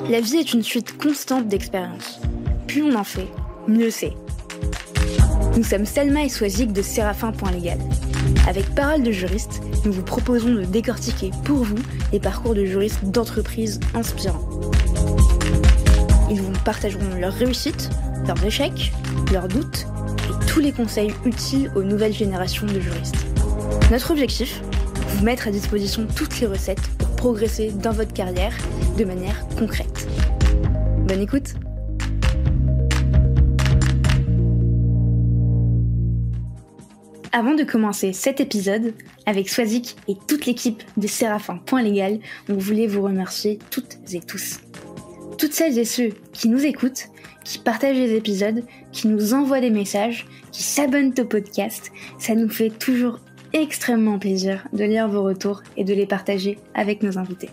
La vie est une suite constante d'expériences. Plus on en fait, mieux c'est. Nous sommes Selma et Swazik de Séraphin.légal. Avec Parole de juriste, nous vous proposons de décortiquer pour vous les parcours de juristes d'entreprises inspirants. Ils vous partageront leurs réussites, leurs échecs, leurs doutes et tous les conseils utiles aux nouvelles générations de juristes. Notre objectif, vous mettre à disposition toutes les recettes pour progresser dans votre carrière de manière concrète. Bonne écoute! Avant de commencer cet épisode, avec Swazik et toute l'équipe de Séraphin.légal, on voulait vous remercier toutes et tous. Toutes celles et ceux qui nous écoutent, qui partagent les épisodes, qui nous envoient des messages, qui s'abonnent au podcast, ça nous fait toujours extrêmement plaisir de lire vos retours et de les partager avec nos invités.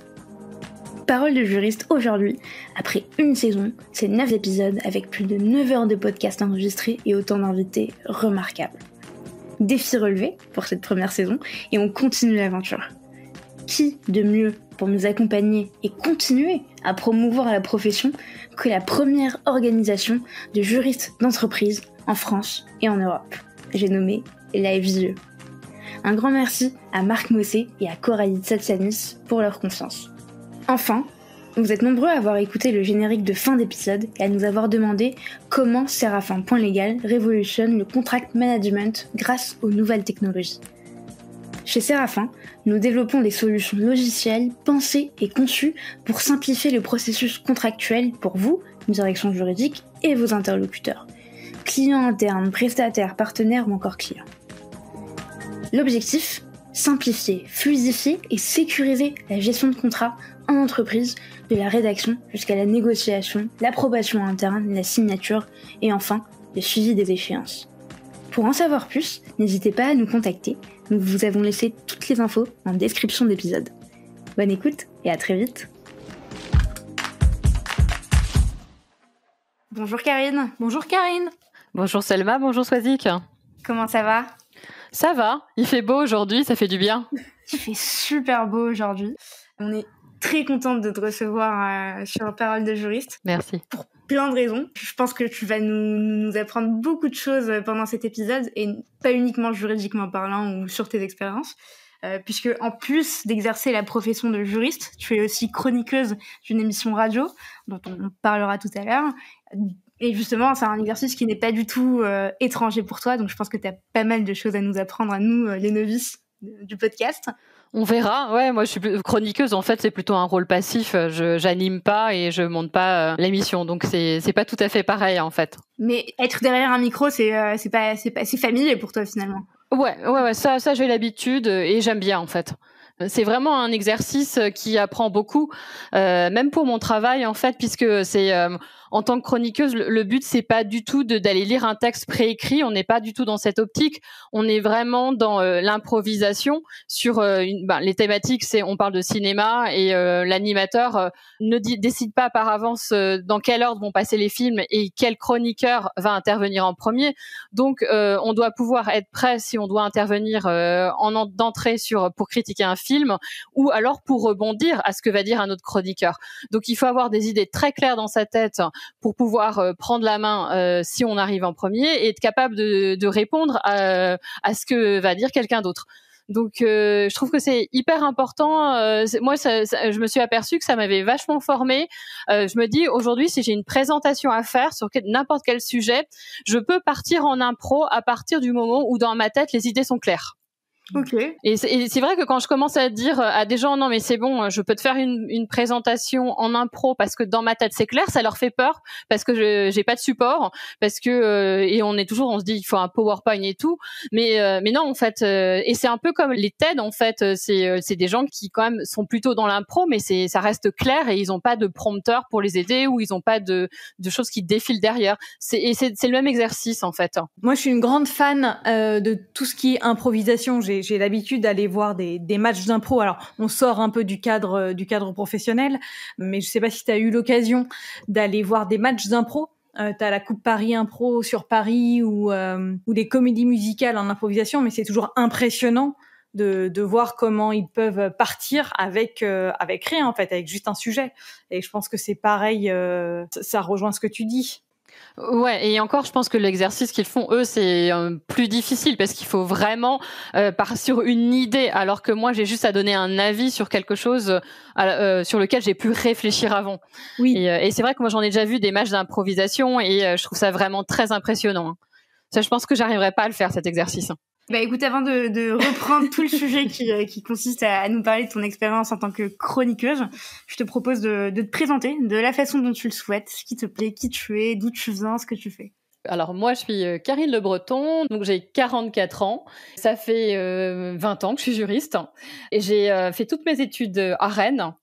Parole de juriste aujourd'hui, après une saison, c'est 9 épisodes avec plus de 9 heures de podcast enregistrés et autant d'invités remarquables. Défi relevé pour cette première saison et on continue l'aventure. Qui de mieux pour nous accompagner et continuer à promouvoir la profession que la première organisation de juristes d'entreprise en France et en Europe. J'ai nommé l'AFJE. Un grand merci à Marc Mossé et à Coralie Tsatsianis pour leur confiance. Enfin, vous êtes nombreux à avoir écouté le générique de fin d'épisode et à nous avoir demandé comment Séraphin.légal révolutionne le contract management grâce aux nouvelles technologies. Chez Séraphin, nous développons des solutions logicielles pensées et conçues pour simplifier le processus contractuel pour vous, direction juridique, et vos interlocuteurs, clients internes, prestataires, partenaires ou encore clients. L'objectif, simplifier, fluidifier et sécuriser la gestion de contrats en entreprise, de la rédaction jusqu'à la négociation, l'approbation interne, la signature et enfin le suivi des échéances. Pour en savoir plus, n'hésitez pas à nous contacter, nous vous avons laissé toutes les infos en description d'épisode. Bonne écoute et à très vite. Bonjour Karine. Bonjour Karine. Bonjour Selma, bonjour Swazik. Comment ça va ? Ça va, il fait beau aujourd'hui, ça fait du bien. Il fait super beau aujourd'hui. On est très contente de te recevoir sur Parole de juriste. Merci. Pour plein de raisons. Je pense que tu vas nous apprendre beaucoup de choses pendant cet épisode et pas uniquement juridiquement parlant ou sur tes expériences. Puisque en plus d'exercer la profession de juriste, tu es aussi chroniqueuse d'une émission radio dont on parlera tout à l'heure. Et justement, c'est un exercice qui n'est pas du tout étranger pour toi, donc je pense que tu as pas mal de choses à nous apprendre à nous, les novices du podcast. On verra. Ouais, moi je suis chroniqueuse. En fait, c'est plutôt un rôle passif. J'anime pas et je monte pas l'émission, donc c'est pas tout à fait pareil en fait. Mais être derrière un micro, c'est familier pour toi finalement. Ouais, ça j'ai l'habitude et j'aime bien en fait. C'est vraiment un exercice qui apprend beaucoup, même pour mon travail en fait, puisque c'est en tant que chroniqueuse, le but c'est pas du tout d'aller lire un texte préécrit. On n'est pas du tout dans cette optique. On est vraiment dans l'improvisation sur les thématiques. On parle de cinéma et l'animateur ne décide pas par avance dans quel ordre vont passer les films et quel chroniqueur va intervenir en premier. Donc on doit pouvoir être prêt si on doit intervenir d'entrée pour critiquer un film ou alors pour rebondir à ce que va dire un autre chroniqueur. Donc il faut avoir des idées très claires dans sa tête pour pouvoir prendre la main si on arrive en premier et être capable de répondre à ce que va dire quelqu'un d'autre. Donc je trouve que c'est hyper important. Moi, je me suis aperçue que ça m'avait vachement formée. Je me dis aujourd'hui, si j'ai une présentation à faire sur n'importe quel sujet, je peux partir en impro à partir du moment où dans ma tête les idées sont claires. Okay. Et c'est vrai que quand je commence à dire à des gens non mais c'est bon, je peux te faire une présentation en impro parce que dans ma tête c'est clair, ça leur fait peur parce que j'ai pas de support, parce que et on se dit il faut un PowerPoint et tout, mais non en fait et c'est un peu comme les TED en fait, c'est des gens qui quand même sont plutôt dans l'impro, mais ça reste clair et ils ont pas de prompteur pour les aider ou ils ont pas de choses qui défilent derrière. C'est le même exercice en fait. Moi je suis une grande fan de tout ce qui est improvisation. J'ai l'habitude d'aller voir des matchs d'impro. Alors, on sort un peu du cadre professionnel, mais je sais pas si tu as eu l'occasion d'aller voir des matchs d'impro. T'as la Coupe Paris Impro sur Paris ou des comédies musicales en improvisation, mais c'est toujours impressionnant de voir comment ils peuvent partir avec rien, en fait, avec juste un sujet. Et je pense que c'est pareil, ça rejoint ce que tu dis. Ouais, et encore, je pense que l'exercice qu'ils font, eux, c'est plus difficile parce qu'il faut vraiment partir sur une idée, alors que moi, j'ai juste à donner un avis sur quelque chose sur lequel j'ai pu réfléchir avant. Oui. Et c'est vrai que moi, j'en ai déjà vu des matchs d'improvisation et je trouve ça vraiment très impressionnant. Hein. Ça, je pense que j'arriverai pas à le faire, cet exercice. Bah écoute, avant de reprendre tout le sujet qui consiste à nous parler de ton expérience en tant que chroniqueuse, je te propose de te présenter de la façon dont tu le souhaites, ce qui te plaît, qui tu es, d'où tu viens, ce que tu fais. Alors moi, je suis Karine Le Breton, donc j'ai 44 ans. Ça fait 20 ans que je suis juriste et j'ai fait toutes mes études à Rennes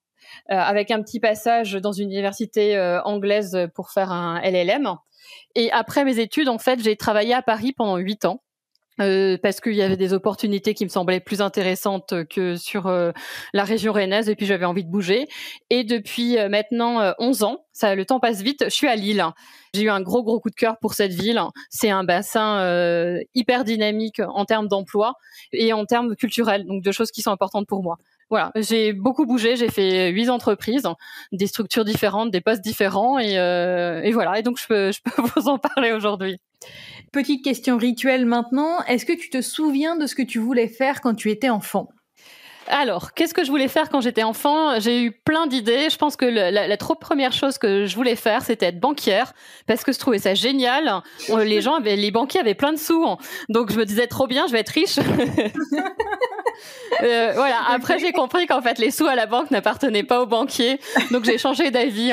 avec un petit passage dans une université anglaise pour faire un LLM. Et après mes études, en fait, j'ai travaillé à Paris pendant 8 ans. Parce qu'il y avait des opportunités qui me semblaient plus intéressantes que sur la région rennaise, et puis j'avais envie de bouger. Et depuis maintenant 11 ans, le temps passe vite, je suis à Lille. J'ai eu un gros coup de cœur pour cette ville. C'est un bassin hyper dynamique en termes d'emploi et en termes culturels, donc deux choses qui sont importantes pour moi. Voilà, j'ai beaucoup bougé, j'ai fait 8 entreprises, des structures différentes, des postes différents, et voilà. Et donc je peux vous en parler aujourd'hui. Petite question rituelle maintenant. Est-ce que tu te souviens de ce que tu voulais faire quand tu étais enfant ? Alors, qu'est-ce que je voulais faire quand j'étais enfant ? J'ai eu plein d'idées. Je pense que la trop première chose que je voulais faire, c'était être banquière, parce que je trouvais ça génial. Les banquiers avaient plein de sous, donc je me disais trop bien, je vais être riche. Voilà. Après, j'ai compris qu'en fait, les sous à la banque n'appartenaient pas aux banquiers, donc j'ai changé d'avis.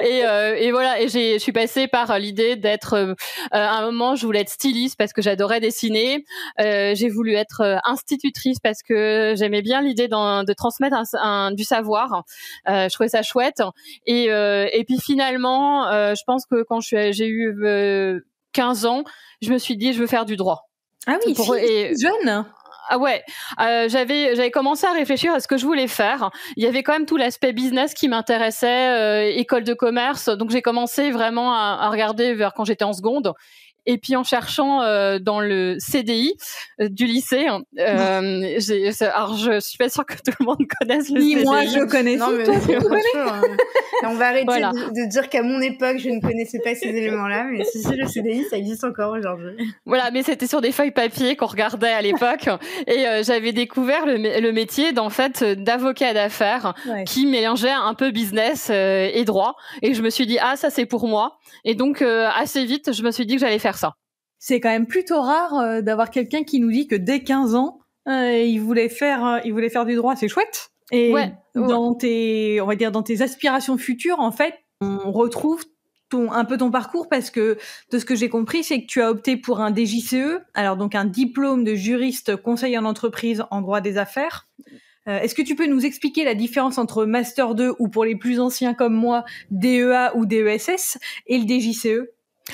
Et voilà. Et je suis passée par l'idée d'être. À un moment, je voulais être styliste parce que j'adorais dessiner. J'ai voulu être institutrice parce que j'aimais bien l'idée de transmettre du savoir. Je trouvais ça chouette. Et puis finalement, je pense que quand j'ai eu 15 ans, je me suis dit je veux faire du droit. Ah oui, jeune. Ah ouais, j'avais commencé à réfléchir à ce que je voulais faire. Il y avait quand même tout l'aspect business qui m'intéressait, école de commerce. Donc j'ai commencé vraiment à regarder vers quand j'étais en seconde. Et puis en cherchant dans le CDI du lycée, alors je suis pas sûre que tout le monde connaisse le CDI. Moi je connais. Non, mais on va arrêter de dire qu'à mon époque je ne connaissais pas ces éléments-là, mais si le CDI ça existe encore aujourd'hui. Voilà, mais c'était sur des feuilles papier qu'on regardait à l'époque, et j'avais découvert le métier d'avocat d'affaires qui mélangeait un peu business et droit, et je me suis dit ça c'est pour moi, et donc assez vite je me suis dit que j'allais faire ça. C'est quand même plutôt rare d'avoir quelqu'un qui nous dit que dès 15 ans, il voulait faire du droit. C'est chouette. Et dans tes aspirations futures, en fait, on retrouve un peu ton parcours, parce que de ce que j'ai compris, c'est que tu as opté pour un DJCE, alors donc un diplôme de juriste conseil en entreprise en droit des affaires. Est-ce que tu peux nous expliquer la différence entre Master 2 ou, pour les plus anciens comme moi, DEA ou DESS et le DJCE ?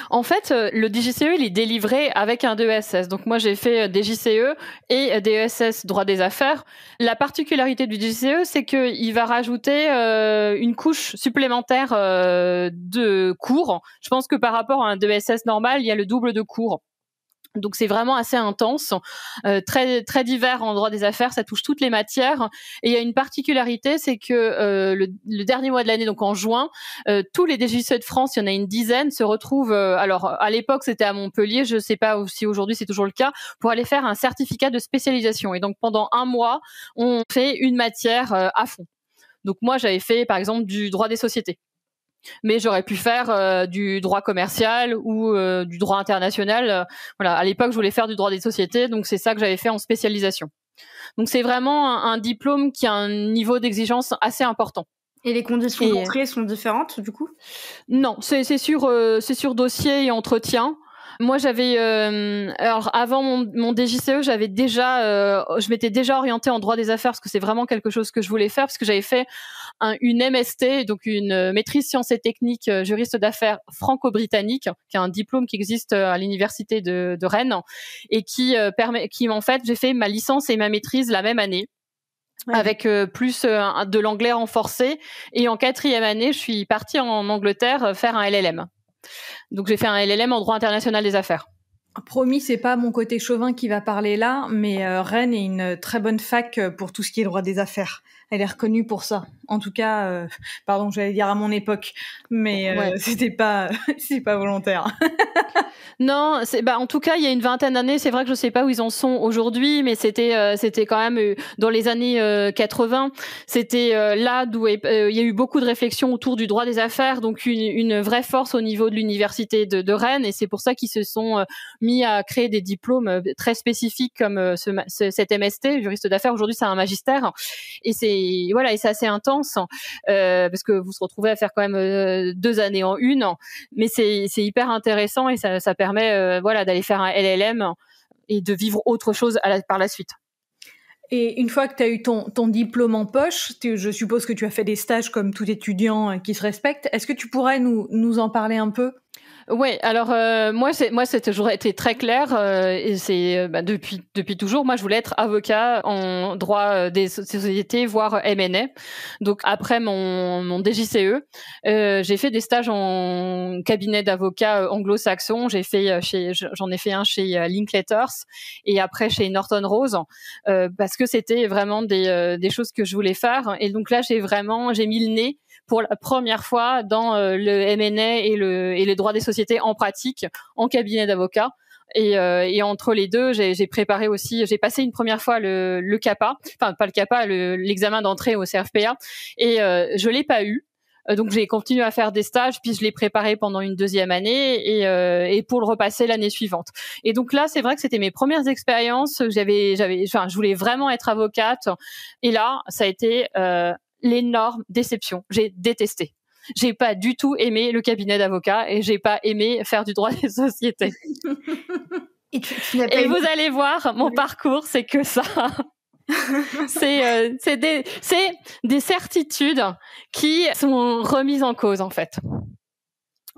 En fait, le DJCE, il est délivré avec un DESS. Donc moi, j'ai fait DJCE et DESS droit des affaires. La particularité du DJCE, c'est qu'il va rajouter une couche supplémentaire de cours. Je pense que par rapport à un DESS normal, il y a le double de cours. Donc c'est vraiment assez intense, très très divers en droit des affaires, ça touche toutes les matières. Et il y a une particularité, c'est que le dernier mois de l'année, donc en juin, tous les DJCE de France, il y en a une dizaine, se retrouvent. Alors à l'époque c'était à Montpellier, je sais pas si aujourd'hui c'est toujours le cas, pour aller faire un certificat de spécialisation. Et donc pendant un mois, on fait une matière à fond. Donc moi j'avais fait par exemple du droit des sociétés. Mais j'aurais pu faire du droit commercial ou du droit international. Voilà, à l'époque, je voulais faire du droit des sociétés, donc c'est ça que j'avais fait en spécialisation. Donc c'est vraiment un diplôme qui a un niveau d'exigence assez important. Et les conditions d'entrée sont différentes, du coup ? Non, c'est sur dossier et entretien. Moi, j'avais alors avant mon DJCE, je m'étais déjà orientée en droit des affaires, parce que c'est vraiment quelque chose que je voulais faire, parce que j'avais fait une MST, donc une maîtrise sciences et techniques juriste d'affaires franco-britannique, qui est un diplôme qui existe à l'université de Rennes, et qui en fait, j'ai fait ma licence et ma maîtrise la même année. Ouais. Avec plus de l'anglais renforcé, et en 4e année, je suis partie en Angleterre faire un LLM. Donc j'ai fait un LLM en droit international des affaires. Promis, c'est pas mon côté chauvin qui va parler là, mais Rennes est une très bonne fac pour tout ce qui est droit des affaires. Elle est reconnue pour ça. En tout cas, pardon, j'allais dire à mon époque, mais Ouais. c'est pas volontaire. Non, en tout cas, il y a une vingtaine d'années, c'est vrai que je sais pas où ils en sont aujourd'hui, mais c'était quand même dans les années 80, c'était là d'où il y a eu beaucoup de réflexions autour du droit des affaires, donc une vraie force au niveau de l'université de Rennes, et c'est pour ça qu'ils se sont mis à créer des diplômes très spécifiques comme cet MST, juriste d'affaires. Aujourd'hui, c'est un magistère, et c'est assez intense parce que vous se retrouvez à faire quand même 2 années en une, mais c'est hyper intéressant et ça permet d'aller faire un LLM et de vivre autre chose par la suite. Et une fois que tu as eu ton diplôme en poche, je suppose que tu as fait des stages comme tout étudiant qui se respecte. Est-ce que tu pourrais nous en parler un peu ? Ouais, alors moi c'est toujours été très clair et c'est depuis toujours. Moi, je voulais être avocat en droit des sociétés, voire M&A. Donc après mon DJCE, j'ai fait des stages en cabinet d'avocats anglo-saxon. J'en ai fait un chez Linklaters et après chez Norton Rose parce que c'était vraiment des choses que je voulais faire. Et donc là, j'ai mis le nez pour la première fois dans le M&A et les droits des sociétés en pratique, en cabinet d'avocat. Et entre les deux, j'ai passé une première fois le CAPA, enfin pas le CAPA, l'examen d'entrée au CRFPA, et je l'ai pas eu. Donc j'ai continué à faire des stages, puis je l'ai préparé pendant une deuxième année et pour le repasser l'année suivante. Et donc là, c'est vrai que c'était mes premières expériences. Je voulais vraiment être avocate, et là, ça a été l'énorme déception. J'ai détesté. J'ai pas du tout aimé le cabinet d'avocat et j'ai pas aimé faire du droit des sociétés. Et vous allez voir, mon parcours, c'est que ça. C'est des certitudes qui sont remises en cause, en fait.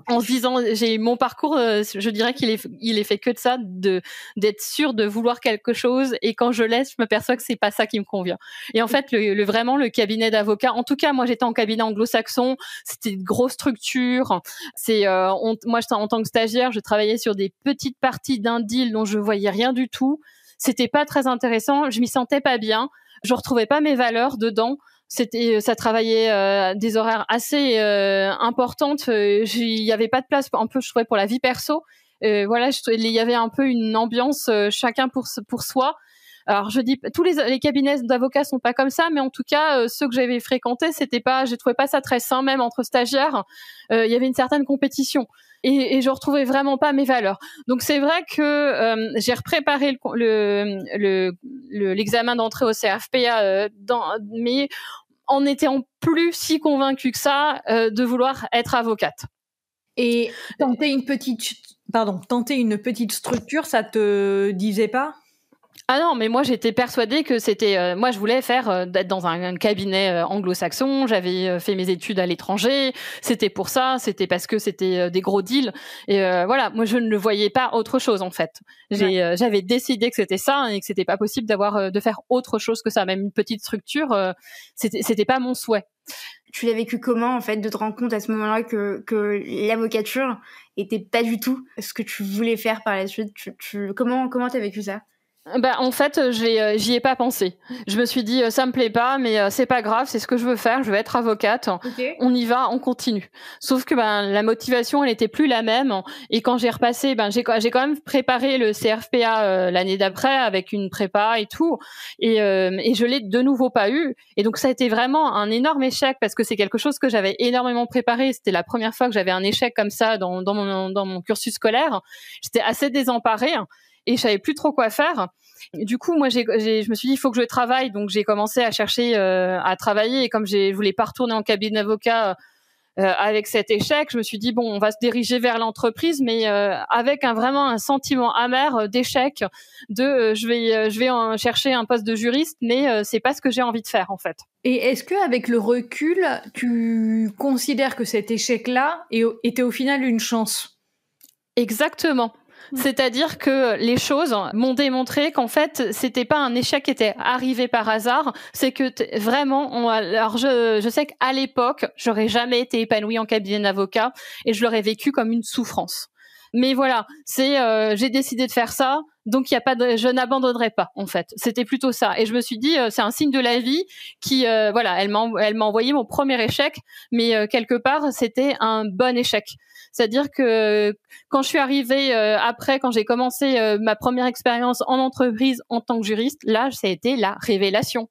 En se disant, mon parcours, je dirais qu'il est fait que de ça, d'être sûr de vouloir quelque chose, et quand je laisse, je me perçois que c'est pas ça qui me convient. Et en fait, vraiment le cabinet d'avocat, en tout cas, moi j'étais en cabinet anglo-saxon, c'était une grosse structure. Moi, en tant que stagiaire, je travaillais sur des petites parties d'un deal dont je voyais rien du tout. C'était pas très intéressant, je m'y sentais pas bien, je retrouvais pas mes valeurs dedans. Ça travaillait des horaires assez importantes. Il y avait pas de place un peu, je trouvais, pour la vie perso. Il y avait un peu une ambiance chacun pour soi. Alors je dis, tous les cabinets d'avocats sont pas comme ça, mais en tout cas ceux que j'avais fréquentés, je trouvais pas ça très sain, même entre stagiaires. Il y avait une certaine compétition. Et je retrouvais vraiment pas mes valeurs. Donc c'est vrai que j'ai repréparé l'examen d'entrée au CRFPA, mais en n'étant plus si convaincue que ça de vouloir être avocate. Et tenter une petite structure, ça te disait pas ? Ah non, mais moi j'étais persuadée que c'était moi je voulais d'être dans un cabinet anglo-saxon, j'avais fait mes études à l'étranger, c'était pour ça, c'était parce que c'était des gros deals, et moi je ne voyais pas autre chose, en fait. J'avais décidé que c'était ça et que c'était pas possible de faire autre chose que ça, même une petite structure, c'était pas mon souhait. Tu l'as vécu comment, en fait, de te rendre compte à ce moment-là que l'avocature était pas du tout ce que tu voulais faire par la suite? Comment t'as vécu ça? En fait, j'y ai pas pensé. Je me suis dit, ça me plaît pas, mais c'est pas grave, c'est ce que je veux faire, je veux être avocate. Okay. On y va, on continue. Sauf que la motivation, elle était plus la même. Et quand j'ai repassé, j'ai quand même préparé le CRFPA l'année d'après avec une prépa et tout, et je l'ai de nouveau pas eu. Et donc ça a été vraiment un énorme échec, parce que c'est quelque chose que j'avais énormément préparé. C'était la première fois que j'avais un échec comme ça dans mon cursus scolaire. J'étais assez désemparée et je savais plus trop quoi faire. Du coup, moi, je me suis dit, il faut que je travaille. Donc, j'ai commencé à chercher à travailler. Et comme je voulais pas retourner en cabinet d'avocat avec cet échec, je me suis dit, bon, on va se diriger vers l'entreprise, mais avec vraiment un sentiment amer d'échec, je vais en chercher un poste de juriste, mais c'est pas ce que j'ai envie de faire, en fait. Et est-ce que, avec le recul, tu considères que cet échec-là était au final une chance ? Exactement. C'est-à-dire que les choses m'ont démontré qu'en fait, c'était pas un échec qui était arrivé par hasard, c'est que vraiment, alors je sais qu'à l'époque, j'aurais jamais été épanouie en cabinet d'avocat et je l'aurais vécu comme une souffrance. Mais voilà, j'ai décidé de faire ça, donc je n'abandonnerai pas en fait. C'était plutôt ça. Et je me suis dit, c'est un signe de la vie qui, voilà, elle m'a envoyé mon premier échec, mais quelque part c'était un bon échec. C'est-à-dire que quand je suis arrivée après, quand j'ai commencé ma première expérience en entreprise en tant que juriste, là, ça a été la révélation.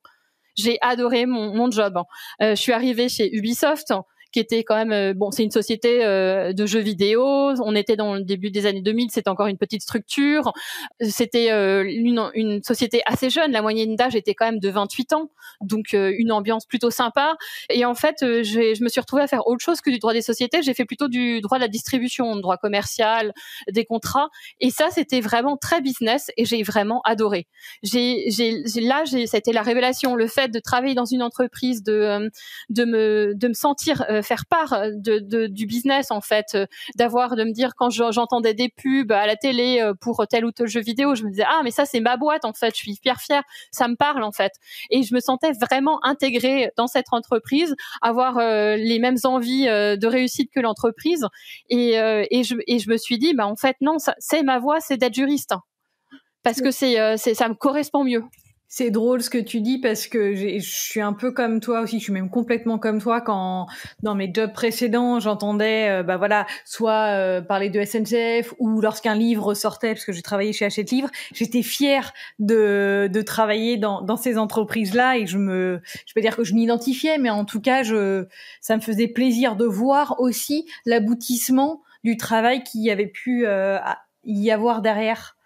J'ai adoré mon job. Je suis arrivée chez Ubisoft, qui était quand même c'est une société de jeux vidéo. On était dans le début des années 2000, c'était encore une petite structure. C'était une société assez jeune, la moyenne d'âge était quand même de 28 ans, donc une ambiance plutôt sympa. Et en fait, je me suis retrouvée à faire autre chose que du droit des sociétés. J'ai fait plutôt du droit de la distribution, droit commercial, des contrats. Et ça, c'était vraiment très business et j'ai vraiment adoré. Ça a été la révélation, le fait de travailler dans une entreprise, de me sentir faire part du business en fait, de me dire quand j'entendais des pubs à la télé pour tel ou tel jeu vidéo, je me disais mais ça c'est ma boîte en fait, je suis hyper fière, ça me parle en fait, et je me sentais vraiment intégrée dans cette entreprise, avoir les mêmes envies de réussite que l'entreprise, et je me suis dit en fait non, ça, c'est ma voie, c'est d'être juriste, parce que ça me correspond mieux. C'est drôle ce que tu dis parce que je suis un peu comme toi aussi, je suis même complètement comme toi quand dans mes jobs précédents, j'entendais soit parler de SNCF ou lorsqu'un livre sortait, parce que j'ai travaillé chez Hachette Livre, j'étais fière de travailler dans ces entreprises-là, et je peux dire que je m'identifiais, mais en tout cas ça me faisait plaisir de voir aussi l'aboutissement du travail qu'il y avait pu y avoir derrière.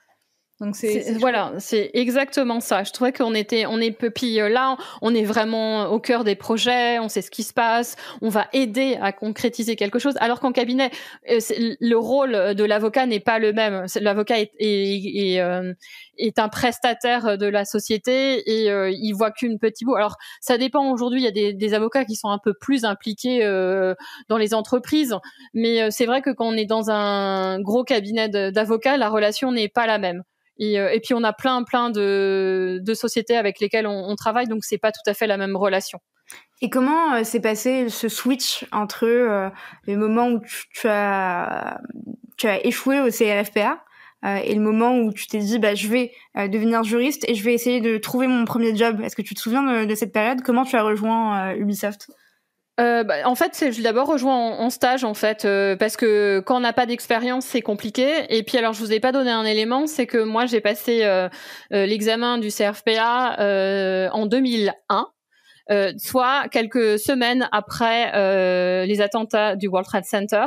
Donc c'est exactement ça. Je trouvais puis là, on est vraiment au cœur des projets, on sait ce qui se passe, on va aider à concrétiser quelque chose. Alors qu'en cabinet, le rôle de l'avocat n'est pas le même. L'avocat est un prestataire de la société et il voit qu'une petite bout. Alors ça dépend. Aujourd'hui, il y a des avocats qui sont un peu plus impliqués dans les entreprises, mais c'est vrai que quand on est dans un gros cabinet d'avocats, la relation n'est pas la même. Et puis on a plein de sociétés avec lesquelles on travaille, donc c'est pas tout à fait la même relation. Et comment s'est passé ce switch entre le moment où tu as échoué au CRFPA et le moment où tu t'es dit je vais devenir juriste et je vais essayer de trouver mon premier job? Est-ce que tu te souviens de cette période? Comment tu as rejoint Ubisoft? En fait, je l'ai d'abord rejoint en stage, en fait, parce que quand on n'a pas d'expérience, c'est compliqué. Et puis, alors, je vous ai pas donné un élément, c'est que moi, j'ai passé l'examen du CRFPA en 2001, soit quelques semaines après les attentats du World Trade Center.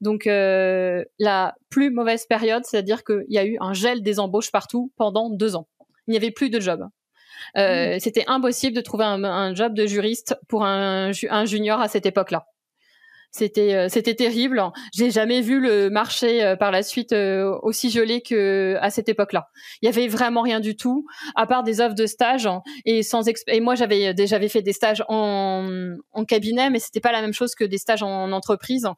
Donc, la plus mauvaise période, c'est-à-dire qu'il y a eu un gel des embauches partout pendant 2 ans. Il n'y avait plus de job. C'était impossible de trouver un job de juriste pour un junior à cette époque-là. C'était terrible. J'ai jamais vu le marché par la suite aussi gelé que à cette époque-là. Il y avait vraiment rien du tout, à part des offres de stage et moi j'avais fait des stages en cabinet, mais c'était pas la même chose que des stages en entreprise.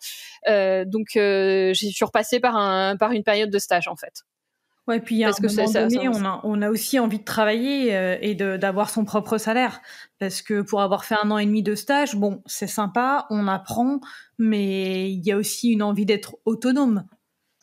Donc je suis repassée par une période de stage en fait. Ouais, puis à un moment donné, on a aussi envie de travailler et d'avoir son propre salaire. Parce que pour avoir fait 1 an et demi de stage, c'est sympa, on apprend, mais il y a aussi une envie d'être autonome.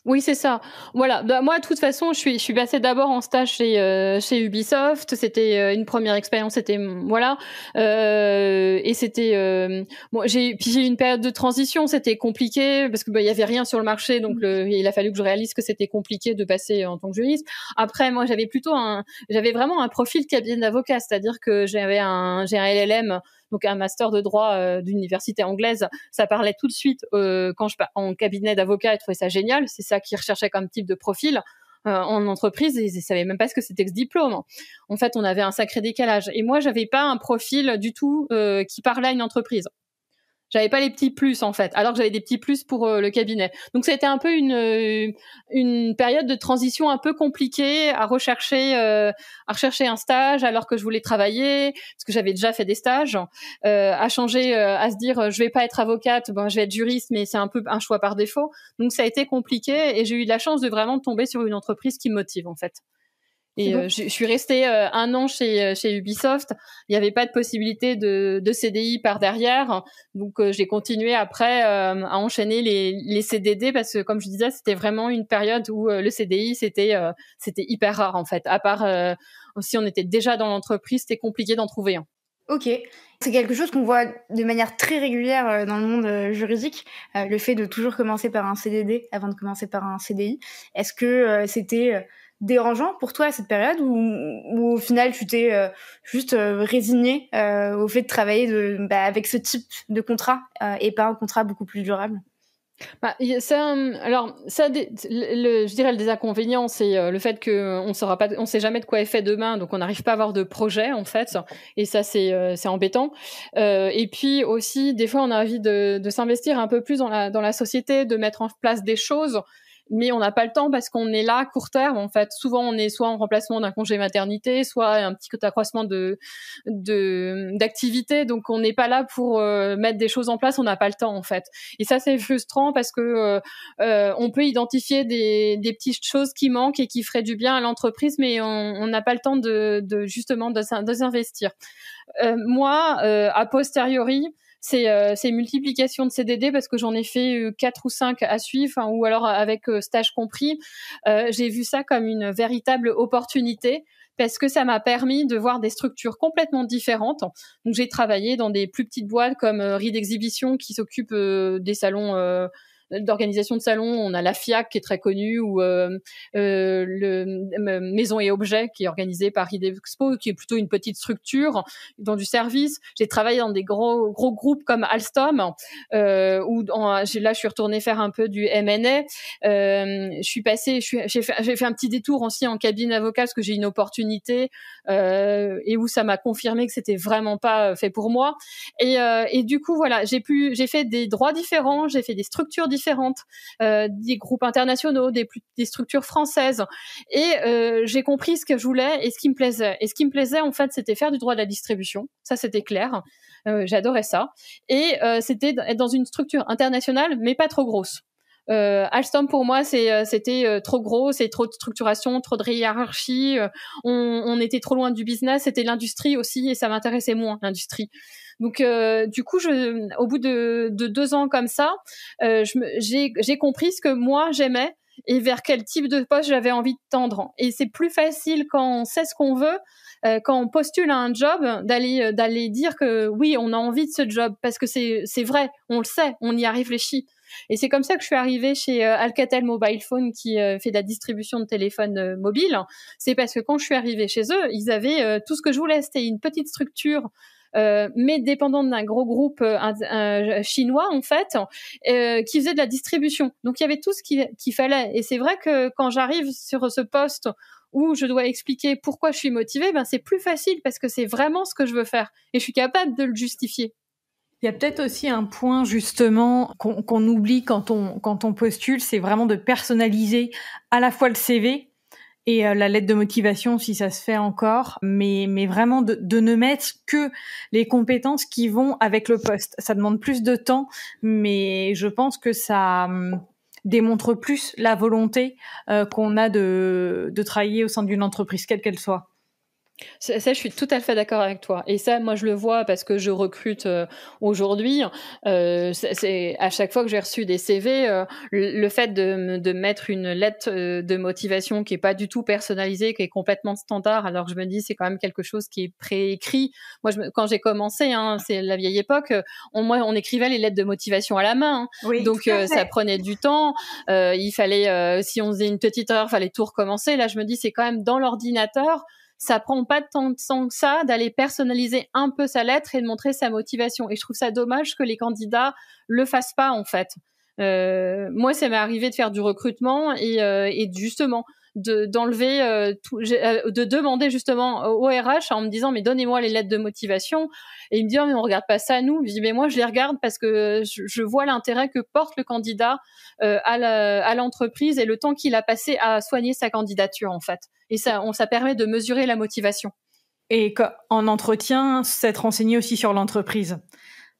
Oui, c'est ça. Voilà. Moi, de toute façon, je suis passée d'abord en stage chez Ubisoft. C'était une première expérience. C'était voilà. Et c'était j'ai eu une période de transition. C'était compliqué parce que il y avait rien sur le marché, donc il a fallu que je réalise que c'était compliqué de passer en tant que juriste. Après, moi, j'avais vraiment un profil cabinet d'avocat, c'est-à-dire que j'ai un LLM. Donc un master de droit d'université anglaise, ça parlait tout de suite quand je en cabinet d'avocat, et trouvais ça génial. C'est ça qu'ils recherchaient comme type de profil. En entreprise, ils ne savaient même pas ce que c'était que ce diplôme. En fait, on avait un sacré décalage. Et moi, j'avais pas un profil du tout qui parlait à une entreprise. J'avais pas les petits plus en fait, alors que j'avais des petits plus pour le cabinet. Donc ça a été un peu une période de transition un peu compliquée à rechercher un stage alors que je voulais travailler parce que j'avais déjà fait des stages, à changer, à se dire je vais pas être avocate, je vais être juriste, mais c'est un peu un choix par défaut. Donc ça a été compliqué et j'ai eu de la chance de vraiment tomber sur une entreprise qui me motive en fait. Et je suis restée 1 an chez Ubisoft. Il n'y avait pas de possibilité de CDI par derrière, donc j'ai continué après à enchaîner les CDD parce que, comme je disais, c'était vraiment une période où le CDI c'était hyper rare en fait. À part si on était déjà dans l'entreprise, c'était compliqué d'en trouver un. Ok, c'est quelque chose qu'on voit de manière très régulière dans le monde juridique, le fait de toujours commencer par un CDD avant de commencer par un CDI. Est-ce que c'était dérangeant pour toi à cette période ou au final tu t'es juste résigné au fait de travailler avec ce type de contrat et pas un contrat beaucoup plus durable? Je dirais le désinconvénient, c'est le fait que on sait jamais de quoi est fait demain, donc on n'arrive pas à avoir de projet en fait, et ça c'est embêtant. Et puis aussi, des fois, on a envie de s'investir un peu plus dans la société, de mettre en place des choses. Mais on n'a pas le temps parce qu'on est là à court terme. En fait, souvent on est soit en remplacement d'un congé maternité, soit un petit accroissement d'activité. Donc on n'est pas là pour mettre des choses en place. On n'a pas le temps en fait. Et ça c'est frustrant parce que on peut identifier des petites choses qui manquent et qui feraient du bien à l'entreprise, mais on n'a pas le temps de s'investir. Moi, a posteriori, c'est multiplication de CDD parce que j'en ai fait 4 ou 5 à suivre, ou alors avec stage compris. J'ai vu ça comme une véritable opportunité parce que ça m'a permis de voir des structures complètement différentes. Donc j'ai travaillé dans des plus petites boîtes comme Reed Exhibition qui s'occupe des salons d'organisation de salons. On a la FIAC qui est très connue, ou Maison et Objets qui est organisé par Reed Expo, qui est plutôt une petite structure dans du service. J'ai travaillé dans des gros groupes comme Alstom, où là je suis retournée faire un peu du M&A. J'ai fait un petit détour aussi en cabinet avocat parce que j'ai une opportunité et où ça m'a confirmé que c'était vraiment pas fait pour moi. Et du coup voilà, j'ai fait des droits différents, j'ai fait des structures différentes, des groupes internationaux, des structures françaises, et j'ai compris ce que je voulais et ce qui me plaisait. Et ce qui me plaisait en fait, c'était faire du droit de la distribution. Ça c'était clair. J'adorais ça. Et c'était être dans une structure internationale, mais pas trop grosse. Alstom pour moi c'était trop gros, c'est trop de structuration, trop de hiérarchie, on était trop loin du business, c'était l'industrie aussi et ça m'intéressait moins, l'industrie. Donc du coup au bout de 2 ans comme ça, j'ai compris ce que moi j'aimais et vers quel type de poste j'avais envie de tendre. Et c'est plus facile quand on sait ce qu'on veut, quand on postule à un job, d'aller dire que oui, on a envie de ce job parce que c'est vrai, on le sait, on y a réfléchi. Et c'est comme ça que je suis arrivée chez Alcatel Mobile Phone qui fait de la distribution de téléphones mobiles. C'est parce que quand je suis arrivée chez eux, ils avaient tout ce que je voulais. C'était une petite structure, mais dépendante d'un gros groupe chinois en fait, qui faisait de la distribution. Donc il y avait tout ce qu'il fallait. Et c'est vrai que quand j'arrive sur ce poste où je dois expliquer pourquoi je suis motivée, c'est plus facile parce que c'est vraiment ce que je veux faire et je suis capable de le justifier. Il y a peut-être aussi un point justement qu'on oublie quand on postule, c'est vraiment de personnaliser à la fois le CV et la lettre de motivation si ça se fait encore, mais vraiment de ne mettre que les compétences qui vont avec le poste. Ça demande plus de temps, mais je pense que ça démontre plus la volonté qu'on a de travailler au sein d'une entreprise, quelle qu'elle soit. Ça, je suis tout à fait d'accord avec toi. Et ça, moi, je le vois parce que je recrute aujourd'hui. C'est à chaque fois que j'ai reçu des CV, le fait de mettre une lettre de motivation qui est pas du tout personnalisée, qui est complètement standard, alors que je me dis c'est quand même quelque chose qui est préécrit. Moi, quand j'ai commencé, c'est la vieille époque. On écrivait les lettres de motivation à la main, oui, donc ça prenait du temps. Il fallait, si on faisait une petite erreur, fallait tout recommencer. Là, je me dis c'est quand même dans l'ordinateur. Ça prend pas tant de temps que ça d'aller personnaliser un peu sa lettre et de montrer sa motivation. Et je trouve ça dommage que les candidats le fassent pas, en fait. Moi, ça m'est arrivé de faire du recrutement et justement d'enlever de demander justement au RH en me disant mais donnez-moi les lettres de motivation, et il me dit mais on regarde pas ça nous. Je dis mais moi je les regarde parce que je vois l'intérêt que porte le candidat à l'entreprise et le temps qu'il a passé à soigner sa candidature en fait, et ça permet de mesurer la motivation. Et en entretien, s'être renseigné aussi sur l'entreprise.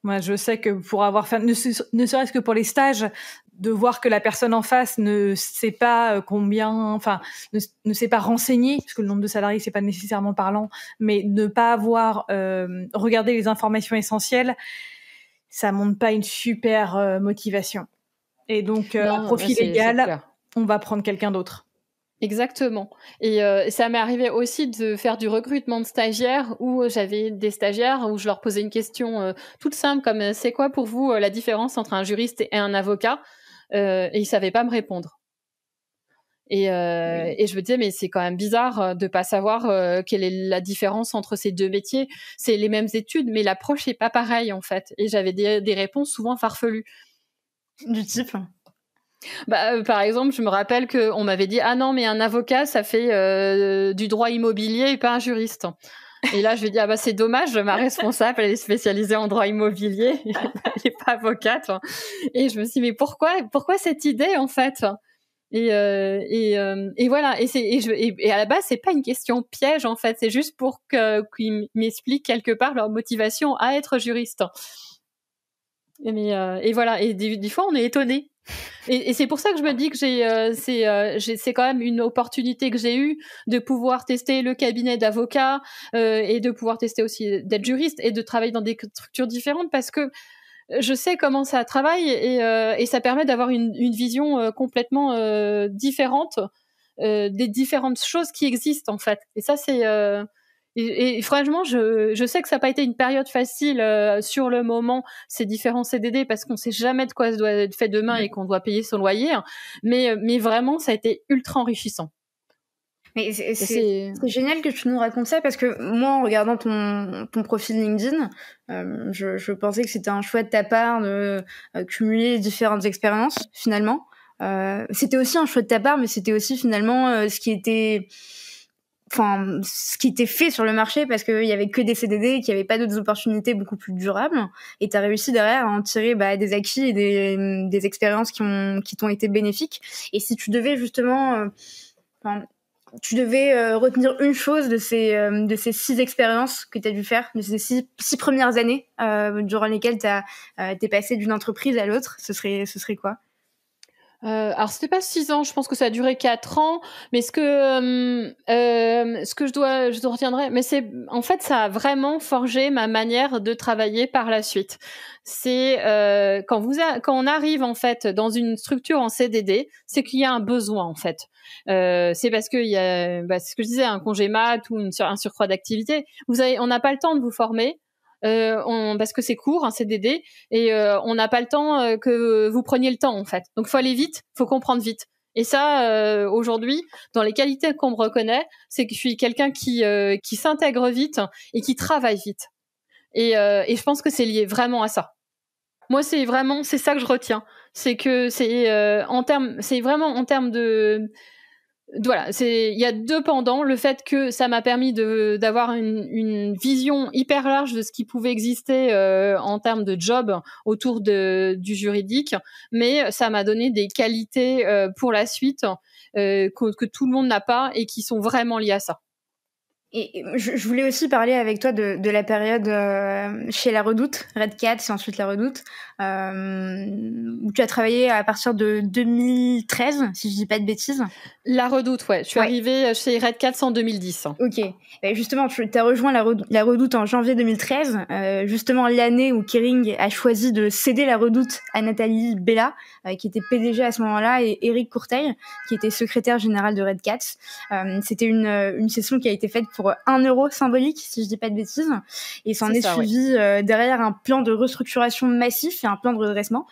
Moi, je sais que pour avoir fait, ne serait-ce que pour les stages, de voir que la personne en face ne sait pas ne s'est pas renseigné, parce que le nombre de salariés c'est pas nécessairement parlant, mais ne pas avoir regardé les informations essentielles, ça montre pas une super motivation. Et donc à profil égal, on va prendre quelqu'un d'autre. Exactement. Et ça m'est arrivé aussi de faire du recrutement de stagiaires où j'avais des stagiaires où je leur posais une question toute simple comme c'est quoi pour vous la différence entre un juriste et un avocat et ils savaient pas me répondre. Et je me disais mais c'est quand même bizarre de pas savoir quelle est la différence entre ces deux métiers. C'est les mêmes études mais l'approche est pas pareille en fait. Et j'avais des réponses souvent farfelues. Du type par exemple, je me rappelle qu'on m'avait dit « Ah non, mais un avocat, ça fait du droit immobilier et pas un juriste. » Et là, je lui ai dit « Ah bah c'est dommage, ma responsable, elle est spécialisée en droit immobilier, elle n'est pas avocate. » Et je me suis dit « Mais pourquoi cette idée, en fait ?» Et voilà. Et à la base, c'est pas une question piège, en fait. C'est juste pour qu'ils m'expliquent quelque part leur motivation à être juriste. Et voilà. Et des fois, on est étonné. Et c'est pour ça que je me dis que c'est quand même une opportunité que j'ai eue de pouvoir tester le cabinet d'avocat et de pouvoir tester aussi d'être juriste et de travailler dans des structures différentes parce que je sais comment ça travaille et ça permet d'avoir une vision complètement différente des différentes choses qui existent en fait. Et ça c'est et franchement, je sais que ça n'a pas été une période facile sur le moment, ces différents CDD, parce qu'on ne sait jamais de quoi ça doit être fait demain et qu'on doit payer son loyer. Mais vraiment, ça a été ultra enrichissant. Mais c'est génial que tu nous racontes ça, parce que moi, en regardant ton profil LinkedIn, je pensais que c'était un choix de ta part de cumuler différentes expériences, finalement. C'était aussi un choix de ta part, mais c'était aussi finalement ce qui était fait sur le marché, parce qu'il y avait que des CDD, qu'il y avait pas d'autres opportunités beaucoup plus durables, et t'as réussi derrière à en tirer des acquis et des expériences qui t'ont été bénéfiques. Et si tu devais justement tu devais retenir une chose de ces 6 expériences que tu as dû faire, de ces six premières années durant lesquelles t'es passé d'une entreprise à l'autre, ce serait quoi? Alors c'était pas 6 ans, je pense que ça a duré 4 ans, mais ce que je retiendrai, mais c'est en fait ça a vraiment forgé ma manière de travailler par la suite. C'est quand on arrive en fait dans une structure en CDD, c'est qu'il y a un besoin en fait. C'est parce qu'il y a c'est ce que je disais, un congé mat ou un surcroît d'activité. On n'a pas le temps de vous former. Parce que c'est court, un CDD, et on n'a pas le temps que vous preniez le temps en fait. Donc faut aller vite, faut comprendre vite. Et ça, aujourd'hui, dans les qualités qu'on me reconnaît, c'est que je suis quelqu'un qui s'intègre vite et qui travaille vite. Et je pense que c'est lié vraiment à ça. Moi, c'est ça que je retiens. C'est que c'est vraiment en termes de voilà, il y a 2 pendants, le fait que ça m'a permis d'avoir une vision hyper large de ce qui pouvait exister en termes de job autour du juridique, mais ça m'a donné des qualités pour la suite que tout le monde n'a pas et qui sont vraiment liées à ça. Et je voulais aussi parler avec toi de la période chez La Redoute, Red Cat, et ensuite La Redoute, où tu as travaillé à partir de 2013, si je dis pas de bêtises. La Redoute, ouais. Je suis arrivée chez Red Cat en 2010. Ok. Justement, tu as rejoint la Redoute en janvier 2013, justement l'année où Kering a choisi de céder La Redoute à Nathalie Bella, qui était PDG à ce moment-là, et Eric Courteil, qui était secrétaire général de Red Cat. C'était une session qui a été faite pour 1 euro symbolique, si je dis pas de bêtises. Et s'en est suivi derrière un plan de restructuration massif et un plan de redressement.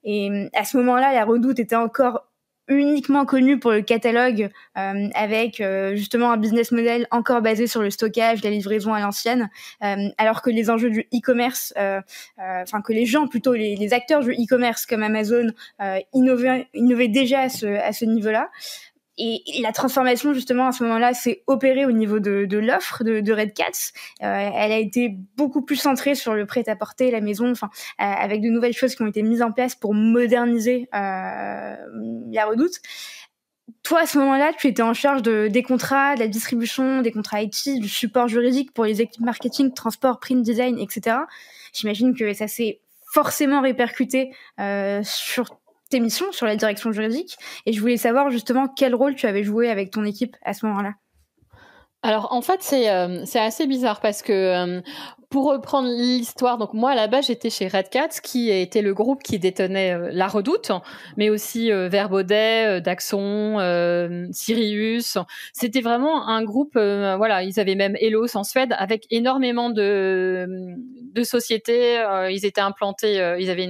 Et à ce moment-là, La Redoute était encore uniquement connue pour le catalogue, avec justement un business model encore basé sur le stockage, la livraison à l'ancienne, alors que les enjeux du e-commerce, que les gens plutôt, les acteurs du e-commerce comme Amazon innovaient déjà à ce niveau-là. Et la transformation, justement, à ce moment-là, s'est opérée au niveau de l'offre de Red Cat. Elle a été beaucoup plus centrée sur le prêt-à-porter, la maison, avec de nouvelles choses qui ont été mises en place pour moderniser La Redoute. Toi, à ce moment-là, tu étais en charge des contrats, de la distribution, des contrats IT, du support juridique pour les équipes marketing, transport, print design, etc. J'imagine que ça s'est forcément répercuté sur tes missions sur la direction juridique. Et je voulais savoir justement quel rôle tu avais joué avec ton équipe à ce moment-là. Alors en fait c'est assez bizarre parce que pour reprendre l'histoire, donc moi à la base j'étais chez Red Cat qui était le groupe qui détenait La Redoute, mais aussi Verbaudet, Daxon, Sirius. C'était vraiment un groupe, voilà, ils avaient même Elos en Suède avec énormément de sociétés. Ils étaient implantés, ils avaient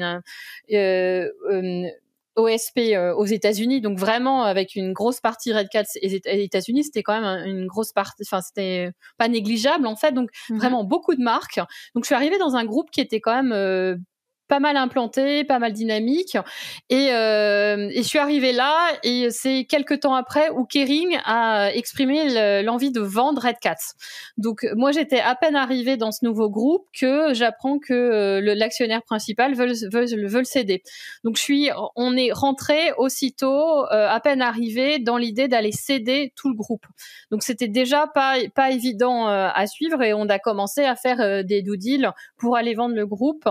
une OSP aux États-Unis, donc vraiment avec une grosse partie Red Cat et États-Unis, c'était quand même une grosse partie, enfin c'était pas négligeable en fait, donc vraiment beaucoup de marques. Donc je suis arrivée dans un groupe qui était quand même pas mal implanté, pas mal dynamique, et je suis arrivée là, et c'est quelques temps après où Kering a exprimé l'envie de vendre Red Cat. Donc moi j'étais à peine arrivée dans ce nouveau groupe que j'apprends que l'actionnaire principal veut céder. Donc on est rentré aussitôt, à peine arrivé, dans l'idée d'aller céder tout le groupe. Donc c'était déjà pas évident à suivre, et on a commencé à faire des due deals pour aller vendre le groupe.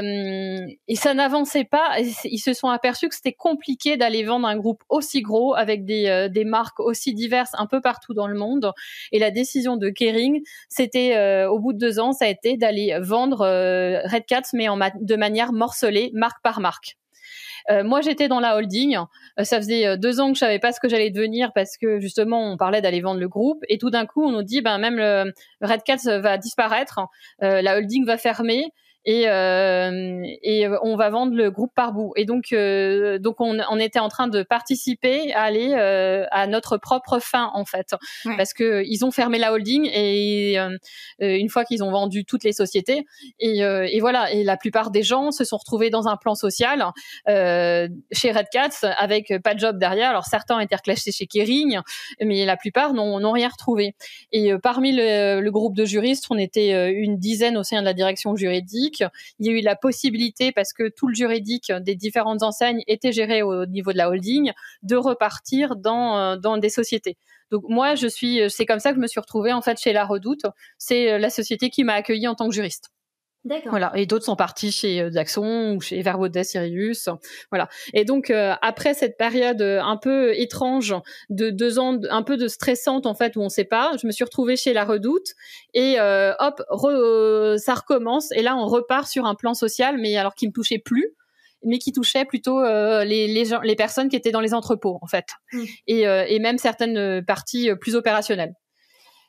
Et ça n'avançait pas. Ils se sont aperçus que c'était compliqué d'aller vendre un groupe aussi gros avec des marques aussi diverses un peu partout dans le monde. Et la décision de Kering, c'était au bout de 2 ans, ça a été d'aller vendre Red Cat, mais de manière morcelée, marque par marque. Moi, j'étais dans la holding. Ça faisait 2 ans que je savais pas ce que j'allais devenir parce que justement, on parlait d'aller vendre le groupe. Et tout d'un coup, on nous dit, même le Red Cat va disparaître, la holding va fermer. Et on va vendre le groupe par bout. Et donc on était en train de participer à aller à notre propre fin en fait, parce que ils ont fermé la holding, et une fois qu'ils ont vendu toutes les sociétés, et voilà, et la plupart des gens se sont retrouvés dans un plan social chez Red Cat avec pas de job derrière. Alors certains ont été reclassés chez Kering, mais la plupart n'ont rien retrouvé. Et parmi le groupe de juristes, on était une dizaine au sein de la direction juridique. Il y a eu la possibilité, parce que tout le juridique des différentes enseignes était géré au niveau de la holding, de repartir dans des sociétés. Donc moi, c'est comme ça que je me suis retrouvée en fait chez La Redoute. C'est la société qui m'a accueillie en tant que juriste. D'accord. Voilà. Et d'autres sont partis chez Daxon ou chez Verbaudet, Sirius. Voilà. Et donc, après cette période un peu étrange de 2 ans, un peu de stressante, en fait, où on sait pas, je me suis retrouvée chez La Redoute, et hop, ça recommence. Et là, on repart sur un plan social, mais alors qui me touchait plus, mais qui touchait plutôt les personnes qui étaient dans les entrepôts, en fait. Et même certaines parties plus opérationnelles.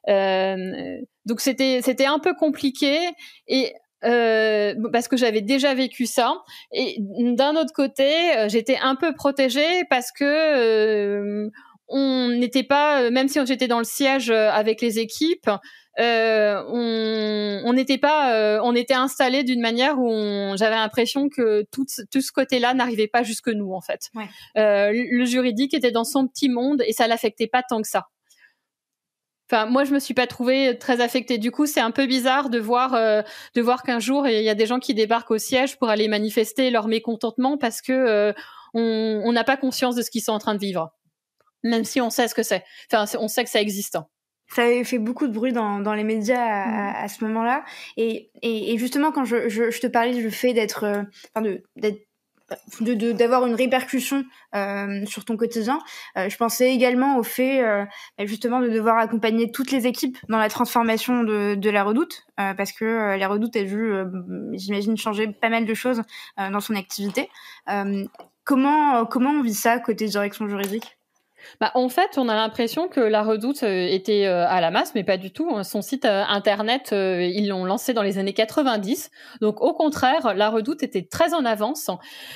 Donc c'était un peu compliqué, et parce que j'avais déjà vécu ça, et d'un autre côté j'étais un peu protégée parce que on n'était pas, même si j'étais dans le siège avec les équipes, on n'était pas, on était installés d'une manière où j'avais l'impression que tout ce côté-là n'arrivait pas jusque nous en fait. Le juridique était dans son petit monde et ça l'affectait pas tant que ça. Enfin, moi, je me suis pas trouvée très affectée. Du coup, c'est un peu bizarre de voir qu'un jour, il y a des gens qui débarquent au siège pour aller manifester leur mécontentement parce que on n'a pas conscience de ce qu'ils sont en train de vivre, même si on sait ce que c'est. Enfin, on sait que ça existe. Ça avait fait beaucoup de bruit dans les médias à ce moment-là. Et justement, quand je te parlais du fait d'avoir une répercussion sur ton quotidien, je pensais également au fait justement de devoir accompagner toutes les équipes dans la transformation de La Redoute, parce que La Redoute a dû, j'imagine, changer pas mal de choses dans son activité. Comment on vit ça côté direction juridique ? En fait, on a l'impression que La Redoute était à la masse, mais pas du tout. Son site internet, ils l'ont lancé dans les années 90. Donc, au contraire, La Redoute était très en avance.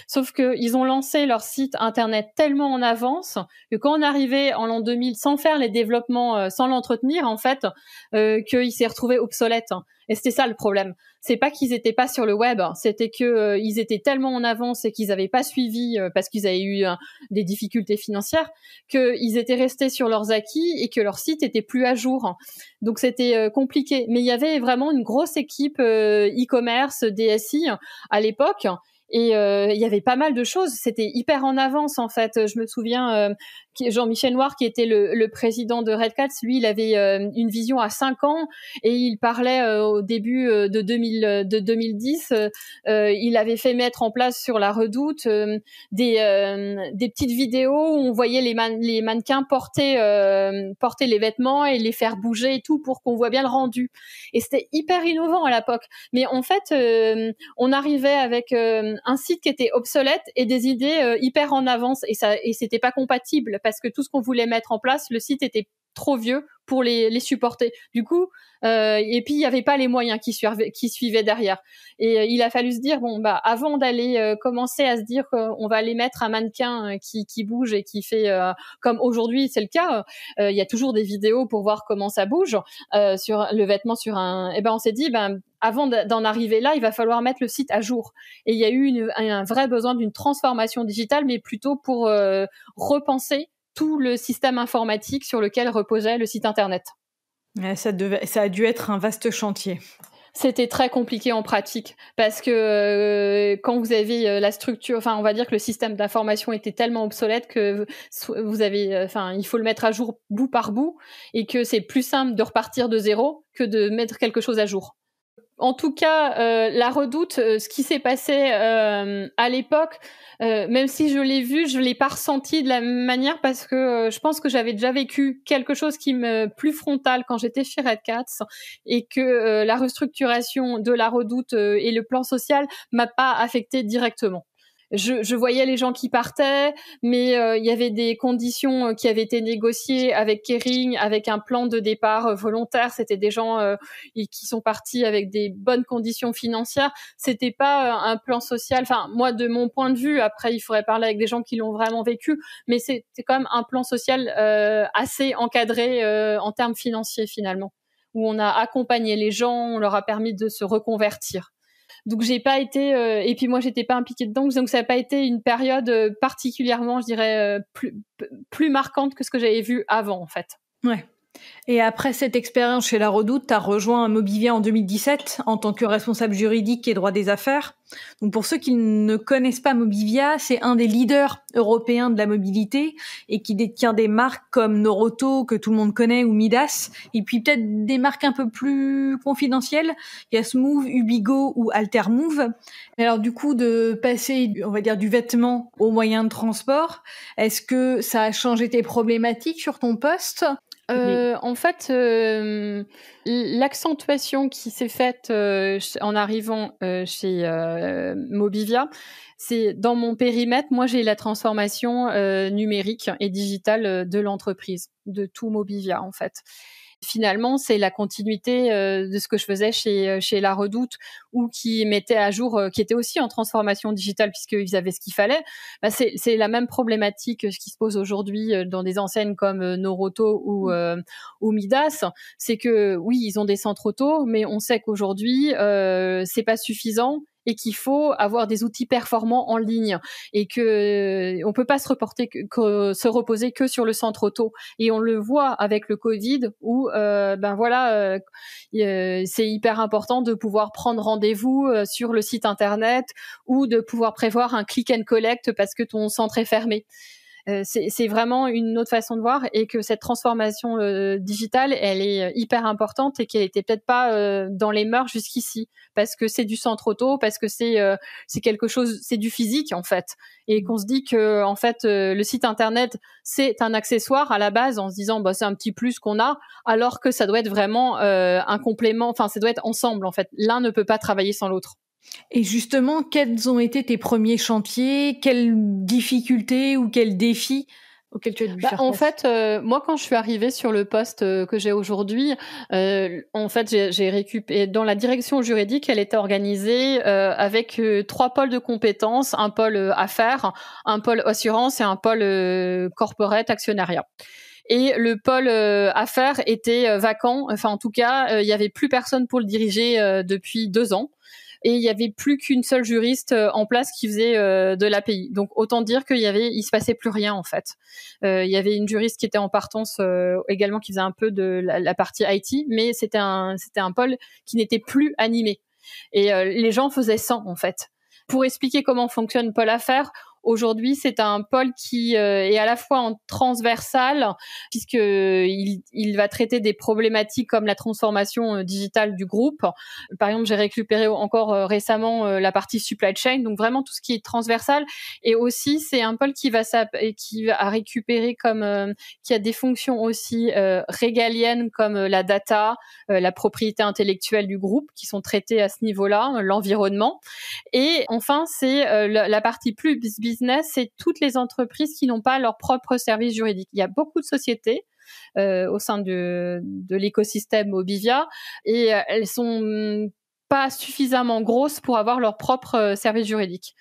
Sauf que ils ont lancé leur site internet tellement en avance que quand on arrivait en l'an 2000, sans faire les développements, sans l'entretenir, en fait, qu'il s'est retrouvé obsolète. Et c'était ça le problème. C'est pas qu'ils étaient pas sur le web, c'était que ils étaient tellement en avance et qu'ils avaient pas suivi parce qu'ils avaient eu des difficultés financières, qu'ils étaient restés sur leurs acquis et que leur site était plus à jour. Donc c'était compliqué. Mais il y avait vraiment une grosse équipe e-commerce, DSI à l'époque. Et il y avait pas mal de choses. C'était hyper en avance en fait. Je me souviens Jean-Michel Noir, qui était le président de Red Cats, lui, il avait une vision à 5 ans et il parlait au début de 2010. Il avait fait mettre en place sur la Redoute des petites vidéos où on voyait les mannequins porter les vêtements et les faire bouger et tout pour qu'on voit bien le rendu. Et c'était hyper innovant à l'époque. Mais en fait, on arrivait avec un site qui était obsolète et des idées hyper en avance et c'était pas compatible parce que tout ce qu'on voulait mettre en place, le site était trop vieux pour les supporter. Du coup, et puis il y avait pas les moyens qui suivaient derrière. Et il a fallu se dire bon bah avant d'aller commencer à se dire qu'on va aller mettre un mannequin qui bouge et qui fait comme aujourd'hui c'est le cas. Il y a toujours des vidéos pour voir comment ça bouge sur le vêtement sur un. Et ben on s'est dit avant d'en arriver là, il va falloir mettre le site à jour. Et il y a eu un vrai besoin d'une transformation digitale, mais plutôt pour repenser tout le système informatique sur lequel reposait le site internet. Ouais, ça a dû être un vaste chantier. C'était très compliqué en pratique parce que quand vous avez la structure, enfin on va dire que le système d'information était tellement obsolète que vous avez, il faut le mettre à jour bout par bout et que c'est plus simple de repartir de zéro que de mettre quelque chose à jour. En tout cas, la Redoute, ce qui s'est passé à l'époque, même si je l'ai vu, je l'ai pas ressenti de la même manière parce que je pense que j'avais déjà vécu quelque chose qui me plus frontal quand j'étais chez Red Cats et que la restructuration de la Redoute et le plan social m'a pas affecté directement. Je voyais les gens qui partaient, mais il y avait des conditions qui avaient été négociées avec Kering, avec un plan de départ volontaire. C'était des gens qui sont partis avec des bonnes conditions financières. C'était pas un plan social. Enfin, moi, de mon point de vue, après, il faudrait parler avec des gens qui l'ont vraiment vécu, mais c'était quand même un plan social assez encadré en termes financiers finalement, où on a accompagné les gens, on leur a permis de se reconvertir. Donc j'ai pas été et puis moi j'étais pas impliquée dedans, donc ça n'a pas été une période particulièrement, je dirais, plus marquante que ce que j'avais vu avant en fait. Ouais. Et après cette expérience chez La Redoute, tu as rejoint Mobivia en 2017 en tant que responsable juridique et droit des affaires. Donc pour ceux qui ne connaissent pas Mobivia, c'est un des leaders européens de la mobilité et qui détient des marques comme Noroto, que tout le monde connaît, ou Midas, et puis peut-être des marques un peu plus confidentielles. Il y a Smooth, Ubigo ou Altermove. Alors du coup, de passer, on va dire, du vêtement au moyen de transport, est-ce que ça a changé tes problématiques sur ton poste ? En fait, l'accentuation qui s'est faite en arrivant chez Mobivia, c'est dans mon périmètre. Moi, j'ai la transformation numérique et digitale de l'entreprise, de tout Mobivia en fait. Finalement, c'est la continuité de ce que je faisais chez La Redoute ou qui mettait à jour, qui était aussi en transformation digitale puisqu'ils avaient ce qu'il fallait. C'est la même problématique qui se pose aujourd'hui dans des enseignes comme Noroto ou Midas. C'est que oui, ils ont des centres auto, mais on sait qu'aujourd'hui, c'est pas suffisant et qu'il faut avoir des outils performants en ligne et que on peut pas se reposer que sur le centre auto. Et on le voit avec le Covid où c'est hyper important de pouvoir prendre rendez-vous sur le site internet ou de pouvoir prévoir un click and collect parce que ton centre est fermé. C'est vraiment une autre façon de voir et que cette transformation digitale, elle est hyper importante et qu'elle était peut-être pas dans les mœurs jusqu'ici parce que c'est du centre auto, parce que c'est quelque chose, c'est du physique en fait et qu'on se dit que en fait le site internet c'est un accessoire à la base en se disant c'est un petit plus qu'on a alors que ça doit être vraiment un complément, enfin ça doit être ensemble en fait. L'un ne peut pas travailler sans l'autre. Et justement, quels ont été tes premiers chantiers? Quelles difficultés ou quels défis auxquels tu as dû faire face? En fait, moi, quand je suis arrivée sur le poste que j'ai aujourd'hui, en fait, j'ai récupéré dans la direction juridique, elle était organisée avec 3 pôles de compétences, un pôle affaires, un pôle assurance et un pôle corporate actionnariat. Et le pôle affaires était vacant. Enfin, en tout cas, il y avait plus personne pour le diriger depuis 2 ans. Et il y avait plus qu'une seule juriste en place qui faisait de l'API. Donc autant dire il se passait plus rien en fait. Il y avait une juriste qui était en partance également qui faisait un peu de la partie IT, mais c'était un pôle qui n'était plus animé. Et les gens faisaient sans en fait. Pour expliquer comment fonctionne Pôle Affaires, Aujourd'hui, c'est un pôle qui est à la fois en transversal, puisque il va traiter des problématiques comme la transformation digitale du groupe. Par exemple, j'ai récupéré encore récemment la partie supply chain, donc vraiment tout ce qui est transversal. Et aussi, c'est un pôle qui va récupérer qui a des fonctions aussi régaliennes comme la data, la propriété intellectuelle du groupe, qui sont traitées à ce niveau-là, l'environnement. Et enfin, c'est la partie plus business, c'est toutes les entreprises qui n'ont pas leur propre service juridique. Il y a beaucoup de sociétés au sein de l'écosystème Obivia et elles sont pas suffisamment grosses pour avoir leur propre service juridique.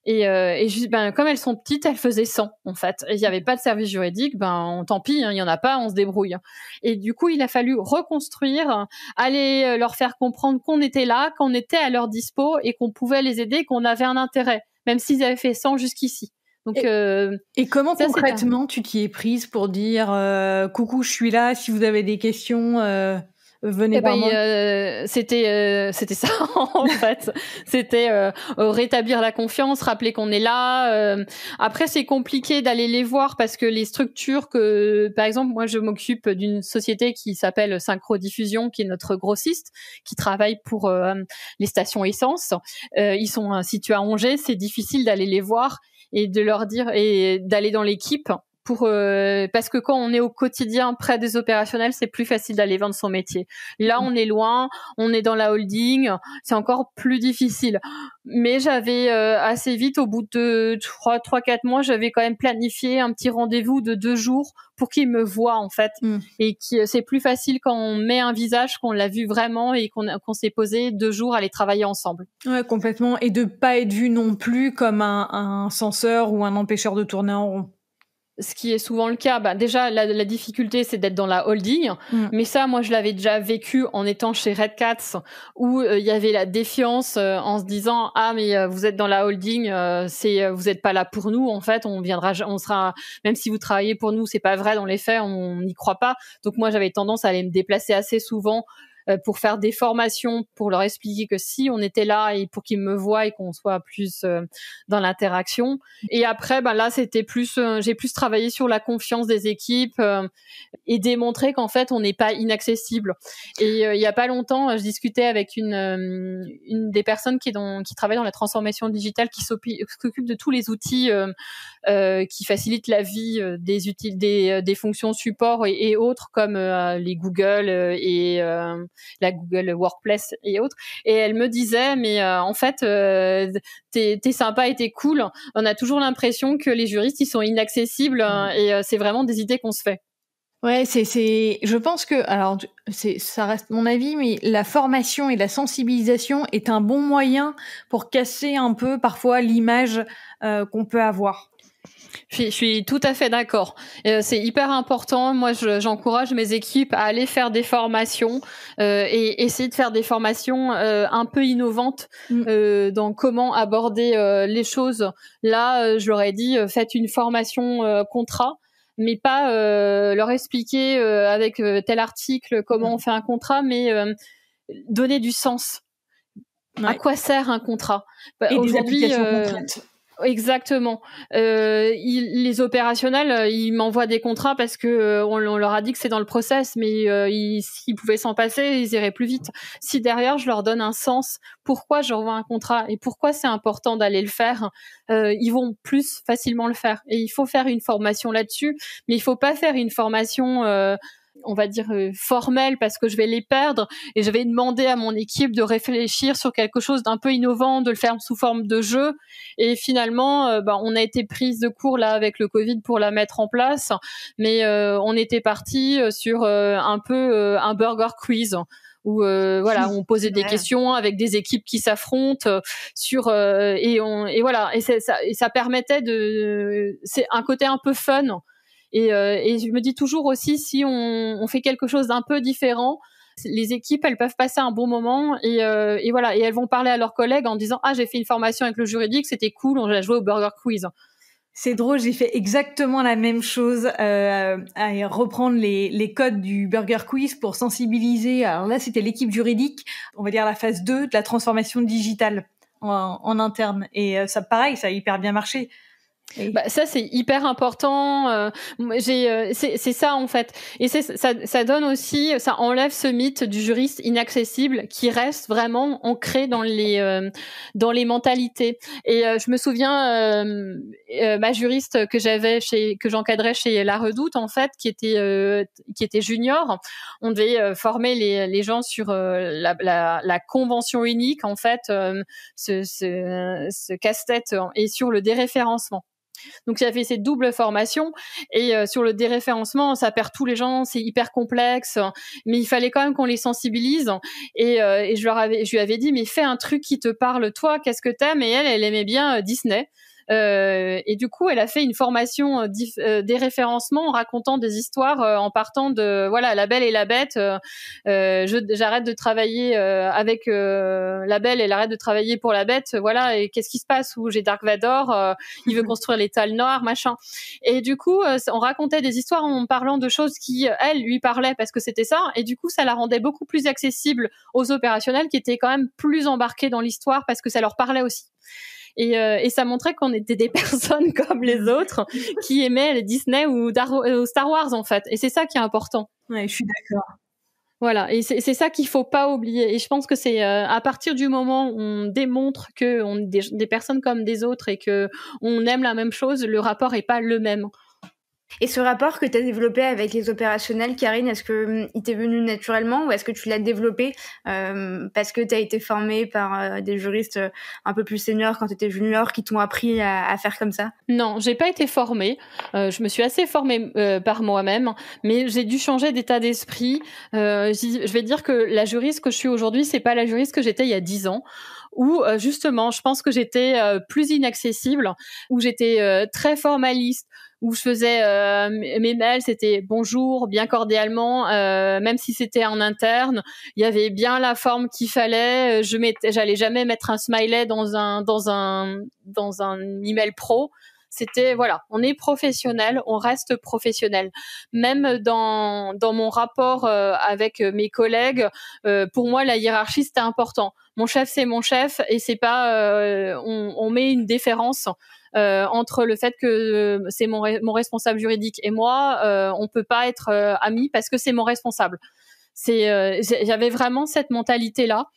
Et juste, comme elles sont petites, elles faisaient 100 en fait. Il n'y avait pas de service juridique, tant pis, il y en a pas, on se débrouille. Et du coup, il a fallu reconstruire, aller leur faire comprendre qu'on était là, qu'on était à leur dispo et qu'on pouvait les aider, qu'on avait un intérêt, même s'ils avaient fait 100 jusqu'ici. Donc, et comment ça, concrètement tu t'y es prise pour dire coucou, je suis là, si vous avez des questions, venez voir moi. C'était ça en fait. C'était rétablir la confiance, rappeler qu'on est là. Après, c'est compliqué d'aller les voir parce que les structures par exemple, moi, je m'occupe d'une société qui s'appelle Synchrodiffusion, qui est notre grossiste, qui travaille pour les stations essence. Ils sont situés à Angers. C'est difficile d'aller les voir et de leur dire et d'aller dans l'équipe parce que quand on est au quotidien près des opérationnels, c'est plus facile d'aller vendre son métier. Là, on est loin, on est dans la holding, c'est encore plus difficile. Mais j'avais assez vite, au bout de 3-4 mois, j'avais quand même planifié un petit rendez-vous de 2 jours pour qu'ils me voient en fait. Et c'est plus facile quand on met un visage, qu'on l'a vu vraiment et qu'on s'est posé 2 jours à aller travailler ensemble. Ouais, complètement. Et de pas être vu non plus comme un censeur ou un empêcheur de tourner en rond. Ce qui est souvent le cas. Déjà, la difficulté, c'est d'être dans la holding. Mais ça, moi, je l'avais déjà vécu en étant chez Red Cats, où il y avait la défiance en se disant « Ah, mais vous êtes dans la holding, vous êtes pas là pour nous. En fait, on sera, même si vous travaillez pour nous, c'est pas vrai dans les faits, on n'y croit pas. » Donc moi, j'avais tendance à aller me déplacer assez souvent pour faire des formations, pour leur expliquer que si on était là et pour qu'ils me voient et qu'on soit plus dans l'interaction. Et après, là, c'était plus, j'ai plus travaillé sur la confiance des équipes et démontrer qu'en fait, on n'est pas inaccessible. Et il y a pas longtemps, je discutais avec une des personnes qui travaille dans la transformation digitale, qui s'occupe de tous les outils qui facilitent la vie des fonctions support et autres comme les Google et la Google Workplace et autres. Et elle me disait, mais en fait, t'es sympa et t'es cool. On a toujours l'impression que les juristes, ils sont inaccessibles et c'est vraiment des idées qu'on se fait. Ouais, je pense que, alors, ça reste mon avis, mais la formation et la sensibilisation est un bon moyen pour casser un peu, parfois, l'image qu'on peut avoir. Je suis tout à fait d'accord. C'est hyper important. Moi, j'encourage mes équipes à aller faire des formations et essayer de faire des formations un peu innovantes dans comment aborder les choses. Là, je leur ai dit, faites une formation contrat, mais pas leur expliquer avec tel article comment on fait un contrat, mais donner du sens. Ouais. À quoi sert un contrat ? Et aujourd'hui, des applications concrètes. Exactement. Les opérationnels, ils m'envoient des contrats parce que on leur a dit que c'est dans le process, mais s'ils pouvaient s'en passer, ils iraient plus vite. Si derrière, je leur donne un sens, pourquoi je renvoie un contrat et pourquoi c'est important d'aller le faire, ils vont plus facilement le faire. Et il faut faire une formation là-dessus, mais il faut pas faire une formation on va dire formelle parce que je vais les perdre et je vais demander à mon équipe de réfléchir sur quelque chose d'un peu innovant, de le faire sous forme de jeu. Et finalement, on a été prise de court là avec le Covid pour la mettre en place, mais on était parti sur un peu un burger quiz où on posait des questions avec des équipes qui s'affrontent sur et voilà, et ça permettait c'est un côté un peu fun. Et je me dis toujours aussi, si on fait quelque chose d'un peu différent, les équipes, elles peuvent passer un bon moment et voilà, et elles vont parler à leurs collègues en disant « Ah, j'ai fait une formation avec le juridique, c'était cool, on a joué au Burger Quiz ». C'est drôle, j'ai fait exactement la même chose, à reprendre les codes du Burger Quiz pour sensibiliser. Alors là, c'était l'équipe juridique, on va dire la phase 2 de la transformation digitale en interne. Et ça, pareil, ça a hyper bien marché. Bah, ça c'est hyper important. C'est ça en fait, et ça donne aussi, ça enlève ce mythe du juriste inaccessible qui reste vraiment ancré dans les mentalités. Et je me souviens, ma juriste que j'encadrais chez La Redoute en fait, qui était junior, on devait former les gens sur la convention unique en fait, ce casse-tête, et sur le déréférencement. Donc j'avais cette double formation, et sur le déréférencement, ça perd tous les gens, c'est hyper complexe, mais il fallait quand même qu'on les sensibilise. Et je lui avais dit, mais fais un truc qui te parle toi, qu'est-ce que t'aimes? Et elle aimait bien Disney. Et du coup, elle a fait une formation des référencements en racontant des histoires, en partant de La Belle et la Bête. J'arrête de travailler avec la Belle, elle arrête de travailler pour la Bête. Voilà, et qu'est-ce qui se passe? Où j'ai Dark Vador, il veut construire l'étal noir, machin. Et du coup, on racontait des histoires en parlant de choses qui, elle, lui parlaient parce que c'était ça. Et du coup, ça la rendait beaucoup plus accessible aux opérationnels qui étaient quand même plus embarqués dans l'histoire parce que ça leur parlait aussi. Et ça montrait qu'on était des personnes comme les autres qui aimaient les Disney ou Star Wars en fait. Et c'est ça qui est important. Ouais, je suis d'accord. Voilà, et c'est ça qu'il faut pas oublier. Et je pense que c'est à partir du moment où on démontre que on est des personnes comme des autres et que on aime la même chose, le rapport est pas le même. Et ce rapport que tu as développé avec les opérationnels, Karine, est-ce que il t'est venu naturellement ou est-ce que tu l'as développé parce que tu as été formée par des juristes un peu plus seniors quand tu étais junior qui t'ont appris à faire comme ça? Non, j'ai pas été formée. Je me suis assez formée par moi-même, mais j'ai dû changer d'état d'esprit. Je vais dire que la juriste que je suis aujourd'hui, c'est pas la juriste que j'étais il y a 10 ans. Où justement, je pense que j'étais plus inaccessible, où j'étais très formaliste, où je faisais mes mails, c'était bonjour, bien cordialement, même si c'était en interne, il y avait bien la forme qu'il fallait. J'allais jamais mettre un smiley dans un email pro. C'était on est professionnel, on reste professionnel. Même dans mon rapport avec mes collègues, pour moi la hiérarchie c'était important. Mon chef c'est mon chef et c'est pas on met une déférence entre le fait que c'est mon responsable juridique et moi, on peut pas être amis parce que c'est mon responsable. J'avais vraiment cette mentalité-là,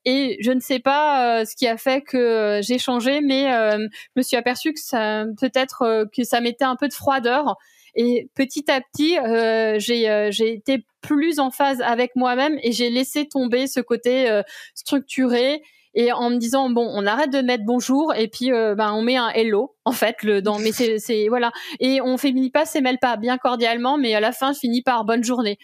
et je ne sais pas ce qui a fait que j'ai changé, mais je me suis aperçue que que ça mettait un peu de froideur. Et petit à petit, j'ai été plus en phase avec moi-même et j'ai laissé tomber ce côté structuré. Et en me disant bon, on arrête de mettre bonjour et puis on met un hello en fait mais c'est voilà, et on finit pas ses mails pas bien cordialement, mais à la fin je finis par bonne journée.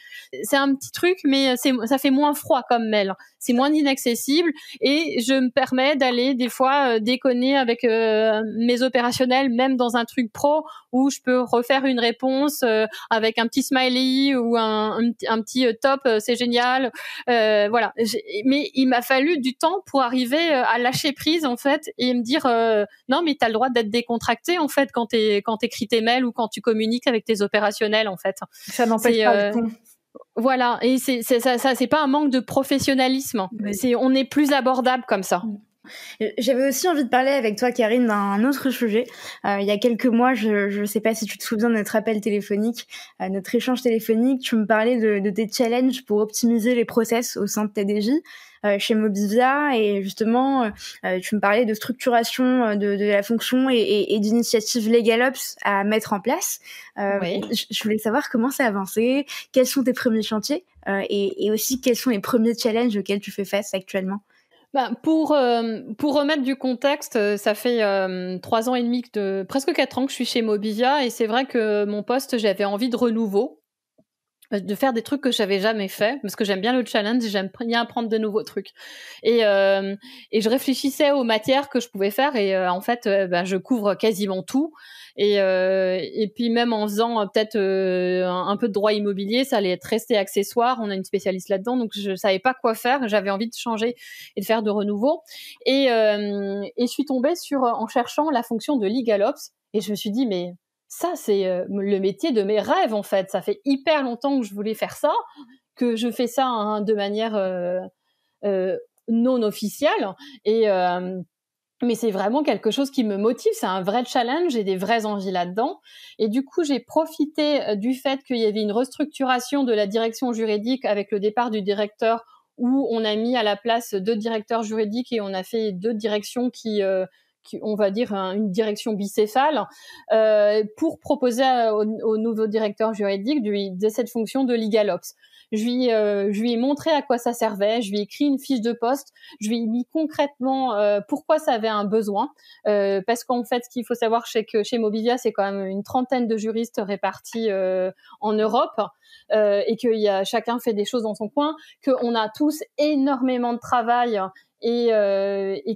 C'est un petit truc, mais ça fait moins froid comme mail, c'est moins inaccessible, et je me permets d'aller des fois déconner avec mes opérationnels, même dans un truc pro où je peux refaire une réponse avec un petit smiley ou un petit top, c'est génial. Voilà. Mais il m'a fallu du temps pour arriver à lâcher prise en fait et me dire non, mais t'as le droit d'être décontracté en fait quand t'écris tes mails ou quand tu communiques avec tes opérationnels en fait. Ça n'empêche pas le ton. Voilà, et ça, c'est pas un manque de professionnalisme. Oui. On est plus abordable comme ça. J'avais aussi envie de parler avec toi, Karine, d'un autre sujet. Il y a quelques mois, je sais pas si tu te souviens de notre appel téléphonique, notre échange téléphonique, tu me parlais de tes challenges pour optimiser les process au sein de ta DJ chez Mobivia, et justement, tu me parlais de structuration de la fonction et d'initiatives LegalOps à mettre en place. Oui. Je voulais savoir comment ça a avancé, quels sont tes premiers chantiers et aussi quels sont les premiers challenges auxquels tu fais face actuellement. Pour remettre du contexte, ça fait 3 ans et demi, presque 4 ans que je suis chez Mobivia, et c'est vrai que mon poste, j'avais envie de renouveau, de faire des trucs que j'avais jamais fait, parce que j'aime bien le challenge et j'aime bien apprendre de nouveaux trucs. Et je réfléchissais aux matières que je pouvais faire, et en fait, je couvre quasiment tout. Et puis même en faisant peut-être un peu de droit immobilier, ça allait rester accessoire. On a une spécialiste là-dedans, donc je savais pas quoi faire. J'avais envie de changer et de faire de renouveau. Et je suis tombée en cherchant la fonction de LegalOps, et je me suis dit mais ça, c'est le métier de mes rêves, en fait. Ça fait hyper longtemps que je voulais faire ça, que je fais ça de manière non officielle. Mais c'est vraiment quelque chose qui me motive, c'est un vrai challenge, j'ai des vraies envies là-dedans. Et du coup, j'ai profité du fait qu'il y avait une restructuration de la direction juridique avec le départ du directeur, où on a mis à la place 2 directeurs juridiques et on a fait 2 directions qui on va dire une direction bicéphale, pour proposer au nouveau directeur juridique de cette fonction de legal ops. Je lui ai montré à quoi ça servait, je lui ai écrit une fiche de poste, je lui ai mis concrètement pourquoi ça avait un besoin, parce qu'en fait, ce qu'il faut savoir, c'est que chez Mobivia, c'est quand même une trentaine de juristes répartis en Europe, et que chacun fait des choses dans son coin, qu'on a tous énormément de travail et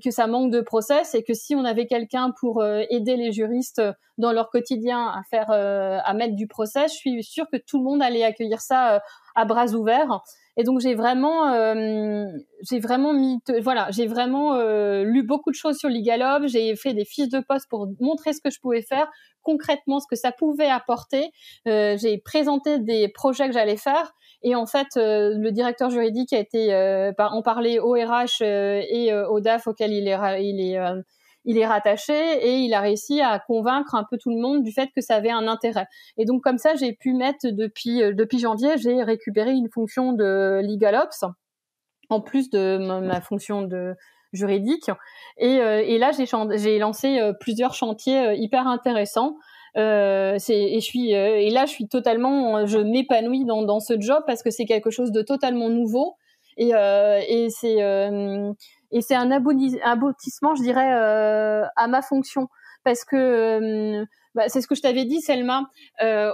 que ça manque de process, et que si on avait quelqu'un pour aider les juristes dans leur quotidien à mettre du process, je suis sûre que tout le monde allait accueillir ça à bras ouverts. Et donc j'ai vraiment lu beaucoup de choses sur LegalOps, j'ai fait des fiches de poste pour montrer ce que je pouvais faire concrètement, ce que ça pouvait apporter. J'ai présenté des projets que j'allais faire. Et en fait, le directeur juridique a été en parler au RH et au DAF auquel il est rattaché, et il a réussi à convaincre un peu tout le monde du fait que ça avait un intérêt. Et donc comme ça, j'ai pu mettre depuis janvier, j'ai récupéré une fonction de LegalOps en plus de ma fonction de juridique. Et là, j'ai lancé plusieurs chantiers hyper intéressants. Et là je suis totalement, je m'épanouis dans ce job parce que c'est quelque chose de totalement nouveau, et c'est un aboutissement, je dirais, à ma fonction, parce que c'est ce que je t'avais dit, Selma.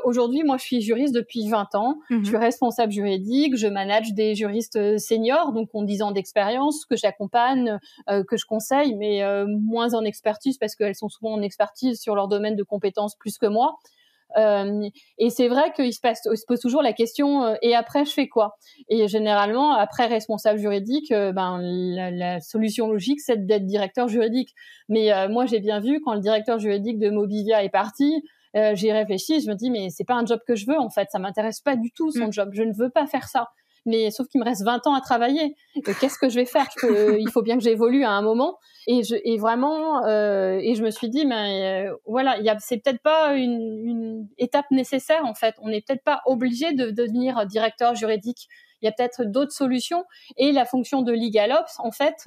Aujourd'hui, moi, je suis juriste depuis 20 ans. Je suis responsable juridique. Je manage des juristes seniors, donc ont 10 ans d'expérience, que j'accompagne, que je conseille, mais moins en expertise parce qu'elles sont souvent en expertise sur leur domaine de compétences plus que moi. Et c'est vrai qu'il se pose toujours la question et après je fais quoi? Et généralement après responsable juridique, la solution logique c'est d'être directeur juridique. Mais moi j'ai bien vu quand le directeur juridique de Mobivia est parti, j'y réfléchi, je me dis mais c'est pas un job que je veux en fait, ça m'intéresse pas du tout son job, je ne veux pas faire ça. Mais sauf qu'il me reste 20 ans à travailler. Qu'est-ce que je vais faire? Il faut bien que j'évolue à un moment. Et je me suis dit, voilà, c'est peut-être pas une étape nécessaire en fait. On n'est peut-être pas obligé de devenir directeur juridique. Il y a peut-être d'autres solutions. Et la fonction de LegalOps, en fait,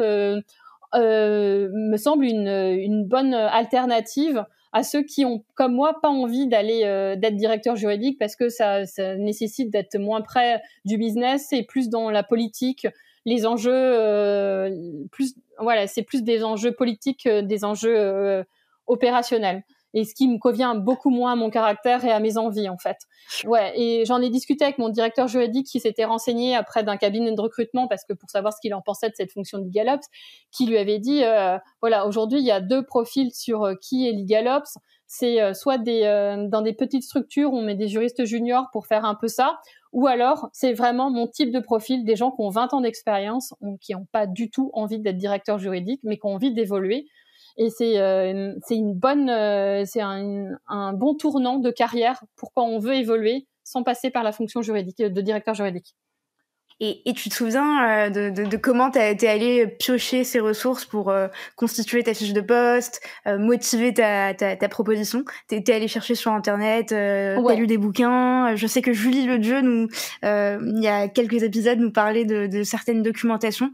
me semble une bonne alternative à ceux qui ont, comme moi, pas envie d'être directeur juridique parce que ça nécessite d'être moins près du business et plus dans la politique, les enjeux, c'est plus des enjeux politiques, des enjeux opérationnels. Et ce qui me convient beaucoup moins à mon caractère et à mes envies, en fait. Ouais, et j'en ai discuté avec mon directeur juridique qui s'était renseigné auprès d'un cabinet de recrutement parce que pour savoir ce qu'il en pensait de cette fonction de LegalOps, qui lui avait dit, aujourd'hui, il y a 2 profils sur qui est LegalOps. C'est soit dans des petites structures, on met des juristes juniors pour faire un peu ça, ou alors c'est vraiment mon type de profil, des gens qui ont 20 ans d'expérience, qui n'ont pas du tout envie d'être directeur juridique, mais qui ont envie d'évoluer. Et c'est un bon tournant de carrière pour quand on veut évoluer sans passer par la fonction juridique de directeur juridique. Et tu te souviens de comment t'es allé piocher ces ressources pour constituer ta fiche de poste, motiver ta proposition? T'es allé chercher sur internet, t'as lu des bouquins. Je sais que Julie Ledieu il y a quelques épisodes nous parlait de certaines documentations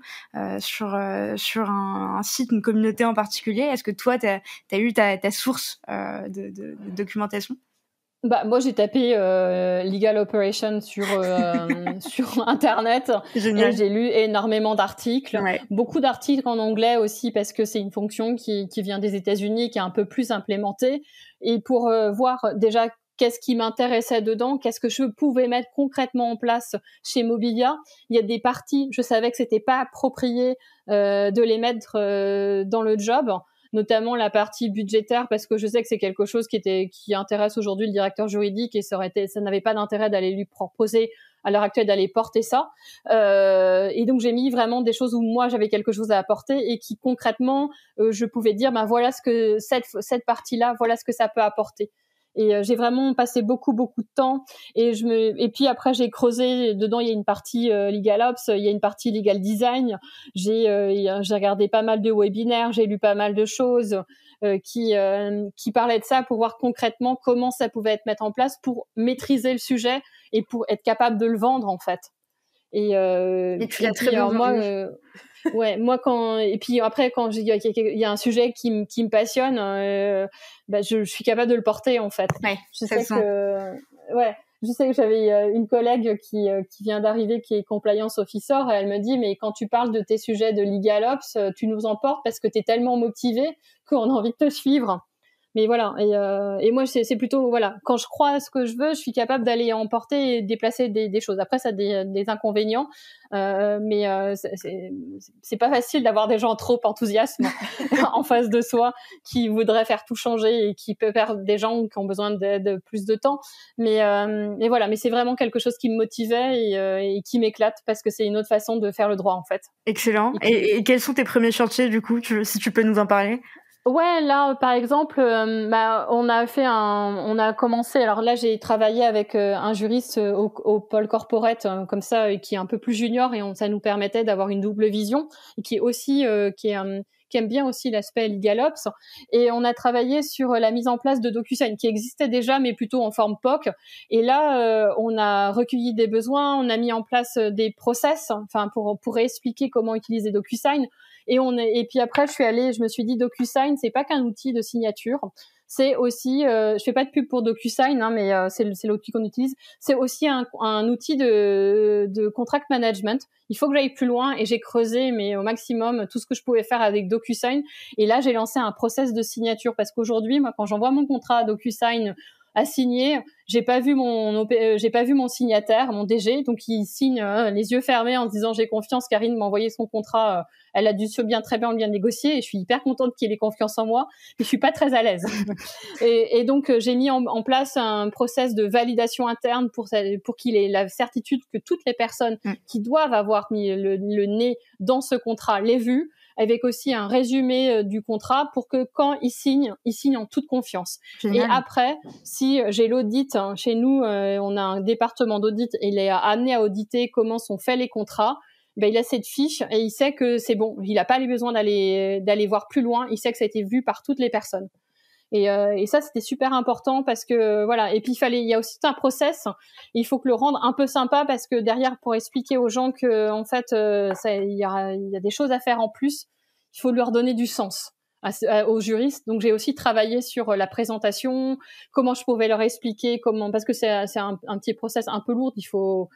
sur un site, une communauté en particulier. Est-ce que toi t'as eu ta source de documentation? Moi j'ai tapé Legal Operation sur internet. Génial. Et j'ai lu énormément d'articles, beaucoup d'articles en anglais aussi parce que c'est une fonction qui vient des États-Unis, qui est un peu plus implémentée, et pour voir déjà qu'est-ce qui m'intéressait dedans, qu'est-ce que je pouvais mettre concrètement en place chez Mobivia. Il y a des parties, je savais que c'était pas approprié de les mettre dans le job, notamment la partie budgétaire, parce que je sais que c'est quelque chose qui intéresse aujourd'hui le directeur juridique, et ça n'avait pas d'intérêt d'aller lui proposer à l'heure actuelle d'aller porter ça. Et donc j'ai mis vraiment des choses où moi j'avais quelque chose à apporter et qui concrètement je pouvais dire voilà ce que cette partie-là, voilà ce que ça peut apporter. Et j'ai vraiment passé beaucoup de temps. Et puis après, j'ai creusé. Dedans, il y a une partie LegalOps, il y a une partie Legal Design. J'ai regardé pas mal de webinaires, j'ai lu pas mal de choses qui parlaient de ça pour voir concrètement comment ça pouvait être mis en place pour maîtriser le sujet et pour être capable de le vendre, en fait. Et tu l'as très bien vendu. Moi et puis après quand il y a un sujet qui me passionne, je suis capable de le porter, en fait. Ouais, je sais que j'avais une collègue qui vient d'arriver, qui est compliance officer, et elle me dit, mais quand tu parles de tes sujets de LegalOps, tu nous emportes parce que t'es tellement motivé qu'on a envie de te suivre. Mais voilà, et moi c'est plutôt, voilà, quand je crois à ce que je veux, je suis capable d'aller emporter et déplacer des choses. Après, ça a des inconvénients, mais c'est pas facile d'avoir des gens trop enthousiastes en face de soi qui voudraient faire tout changer et qui peut perdre des gens qui ont besoin de plus de temps. Mais voilà, mais c'est vraiment quelque chose qui me motivait et qui m'éclate parce que c'est une autre façon de faire le droit, en fait. Excellent. Et quels sont tes premiers chantiers, du coup, si tu peux nous en parler? Ouais, là, par exemple, on a commencé. Alors là, j'ai travaillé avec un juriste au pôle corporate, comme ça, qui est un peu plus junior, et ça nous permettait d'avoir une double vision, et qui est aussi qui aime bien aussi l'aspect LegalOps. Et on a travaillé sur la mise en place de DocuSign, qui existait déjà, mais plutôt en forme POC. Et là, on a recueilli des besoins, on a mis en place des process, enfin pour expliquer comment utiliser DocuSign. Et puis après, je me suis dit, DocuSign, c'est pas qu'un outil de signature. C'est aussi, je fais pas de pub pour DocuSign, mais c'est l'outil qu'on utilise. C'est aussi un outil de contract management. Il faut que j'aille plus loin, et j'ai creusé, mais au maximum, tout ce que je pouvais faire avec DocuSign. Et là, j'ai lancé un process de signature, parce qu'aujourd'hui, moi, quand j'envoie mon contrat à DocuSign à signer, j'ai pas vu mon signataire, mon DG, donc il signe les yeux fermés en se disant, j'ai confiance, Karine m'a envoyé son contrat, elle a dû très bien négocier, et je suis hyper contente qu'il ait confiance en moi, mais je suis pas très à l'aise. et donc j'ai mis en place un process de validation interne pour qu'il ait la certitude que toutes les personnes qui doivent avoir mis le nez dans ce contrat l'aient vu, avec aussi un résumé du contrat, pour que quand il signe en toute confiance. Génial. Et après, si j'ai l'audit, chez nous, on a un département d'audit, et il est amené à auditer comment sont faits les contrats, il a cette fiche et il sait que c'est bon. Il n'a pas les besoins d'aller voir plus loin. Il sait que ça a été vu par toutes les personnes. Et ça, c'était super important, parce que voilà. Et puis il y a aussi un process. Il faut que le rendre un peu sympa, parce que derrière, pour expliquer aux gens que en fait, il y a des choses à faire en plus, il faut leur donner du sens aux juristes. Donc j'ai aussi travaillé sur la présentation, comment je pouvais leur expliquer parce que c'est un petit process un peu lourd. Il faut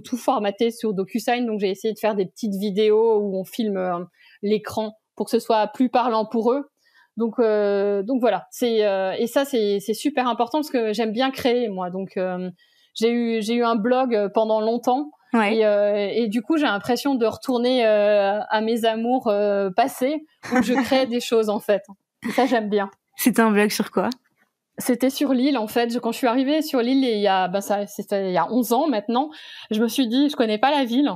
tout formater sur DocuSign. Donc j'ai essayé de faire des petites vidéos où on filme l'écran pour que ce soit plus parlant pour eux. Donc voilà, et ça c'est super important, parce que j'aime bien créer, moi. Donc j'ai eu un blog pendant longtemps. Ouais. Et du coup, j'ai l'impression de retourner à mes amours passés, où je crée des choses, en fait. Et ça, j'aime bien. C'était un blog sur quoi? C'était sur Lille, en fait. Quand je suis arrivée sur Lille, c'était il y a 11 ans maintenant, je me suis dit, je connais pas la ville,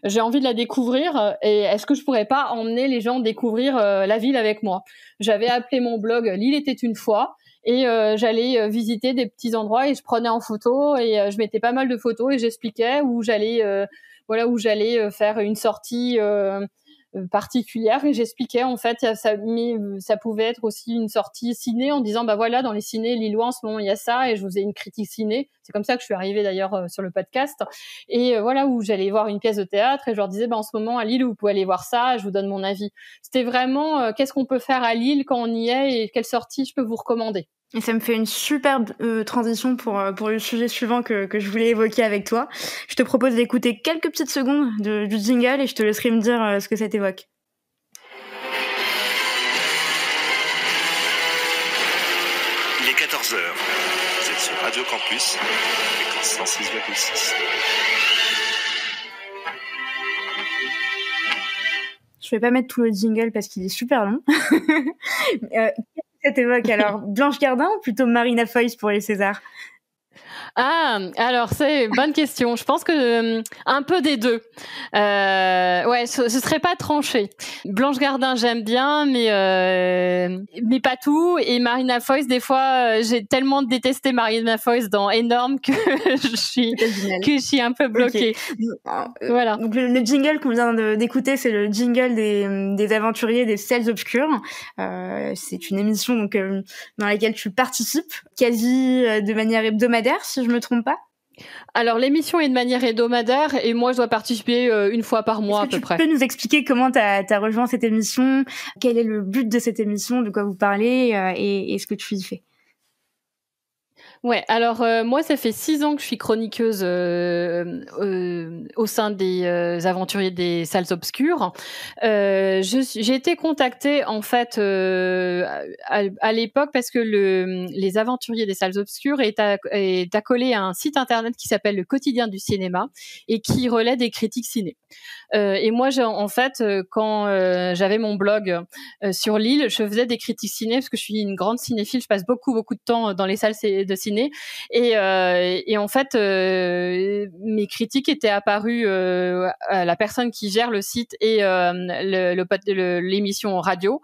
j'ai envie de la découvrir, et est-ce que je pourrais pas emmener les gens découvrir la ville avec moi? J'avais appelé mon blog Lille était une fois, et j'allais visiter des petits endroits, et je prenais en photo, et je mettais pas mal de photos, et j'expliquais où j'allais faire une sortie particulière, et j'expliquais, en fait, ça pouvait être aussi une sortie ciné, en disant voilà, dans les cinés lillois en ce moment il y a ça, et je vous faisais une critique ciné. C'est comme ça que je suis arrivée d'ailleurs sur le podcast. Et voilà, où j'allais voir une pièce de théâtre, et je leur disais en ce moment à Lille, vous pouvez aller voir ça, je vous donne mon avis. C'était vraiment qu'est-ce qu'on peut faire à Lille quand on y est, et quelle sortie je peux vous recommander. Et ça me fait une superbe transition pour le sujet suivant que je voulais évoquer avec toi. Je te propose d'écouter quelques petites secondes du jingle, et je te laisserai me dire ce que ça t'évoque. Il est 14h. Vous êtes sur Radio Campus, fréquence 106,6. Je vais pas mettre tout le jingle parce qu'il est super long. Qu'est-ce que ça t'évoque alors? Blanche Gardin ou plutôt Marina Foïs pour les Césars? Alors c'est une bonne question. Je pense que un peu des deux. Ouais, ce serait pas tranché. Blanche Gardin, j'aime bien, mais pas tout. Et Marina Foïs, des fois, j'ai tellement détesté Marina Foïs dans Énorme que je suis un peu bloquée. Okay. Voilà. Donc le jingle qu'on vient d'écouter, c'est le jingle des aventuriers des Salles Obscures. C'est une émission donc dans laquelle tu participes quasi de manière hebdomadaire, si je me trompe pas. Alors l'émission est de manière hebdomadaire et moi je dois participer une fois par mois à peu près. Tu peux nous expliquer comment t'as rejoint cette émission, quel est le but de cette émission, de quoi vous parlez et ce que tu y fais? Ouais, alors moi ça fait 6 ans que je suis chroniqueuse au sein des aventuriers des Salles Obscures. J'ai été contactée en fait à l'époque parce que les aventuriers des Salles Obscures est accolé à un site internet qui s'appelle Le Quotidien du Cinéma et qui relaie des critiques ciné. Et moi, en fait, quand j'avais mon blog sur Lille, je faisais des critiques ciné parce que je suis une grande cinéphile. Je passe beaucoup de temps dans les salles de ciné. Et en fait, mes critiques étaient apparues à la personne qui gère le site et l'émission radio.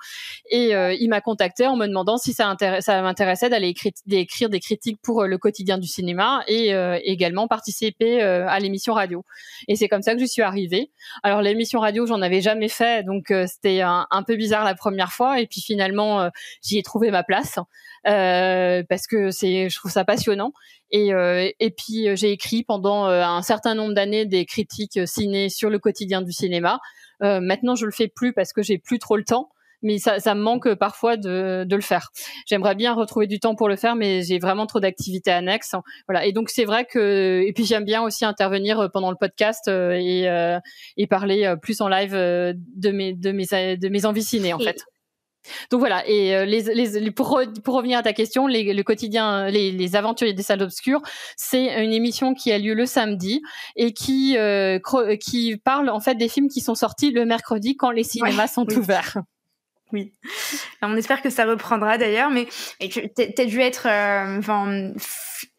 Et il m'a contacté en me demandant si ça m'intéressait d'aller d'écrire des critiques pour le Quotidien du Cinéma et également participer à l'émission radio. Et c'est comme ça que j'y suis arrivée. Alors l'émission radio, j'en avais jamais fait, donc c'était un peu bizarre la première fois. Et puis finalement, j'y ai trouvé ma place parce que je trouve ça passionnant. Et puis j'ai écrit pendant un certain nombre d'années des critiques ciné sur le Quotidien du Cinéma. Maintenant, je le fais plus parce que j'ai plus trop le temps. Mais ça me manque parfois de le faire. J'aimerais bien retrouver du temps pour le faire, mais j'ai vraiment trop d'activités annexes. Voilà. Et donc c'est vrai et puis j'aime bien aussi intervenir pendant le podcast et parler plus en live de mes envies ciné en fait. Donc voilà. Et pour revenir à ta question, le quotidien, les aventuriers des Salles Obscures, c'est une émission qui a lieu le samedi et qui parle en fait des films qui sont sortis le mercredi quand les cinémas sont ouverts. Oui. Alors, on espère que ça reprendra d'ailleurs, mais t'as dû être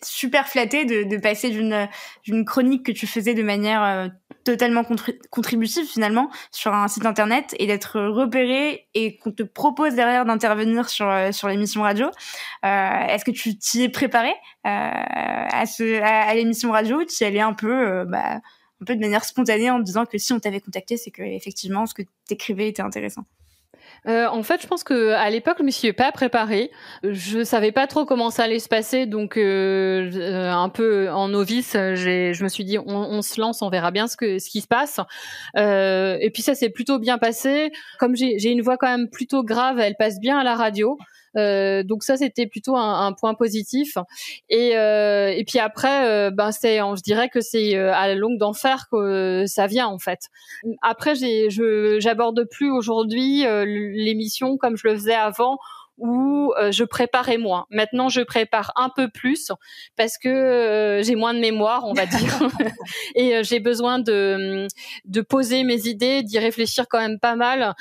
super flattée de passer d'une chronique que tu faisais de manière totalement contributive finalement sur un site internet et d'être repérée et qu'on te propose derrière d'intervenir sur l'émission radio. Est-ce que tu t'y es préparée à l'émission radio? Tu y allais un peu de manière spontanée en te disant que si on t'avait contacté, c'est que effectivement ce que t'écrivais était intéressant? En fait, je pense que à l'époque, je m'y suis pas préparée. Je savais pas trop comment ça allait se passer, donc un peu en novice, je me suis dit on se lance, on verra bien ce qui se passe. Et puis ça s'est plutôt bien passé. Comme j'ai une voix quand même plutôt grave, elle passe bien à la radio. Donc ça c'était plutôt un point positif et puis après je dirais que c'est à la longue d'enfer que ça vient en fait. Après j'aborde plus aujourd'hui l'émission comme je le faisais avant où je préparais moins. Maintenant, je prépare un peu plus parce que j'ai moins de mémoire, on va dire, et j'ai besoin de poser mes idées, d'y réfléchir quand même pas mal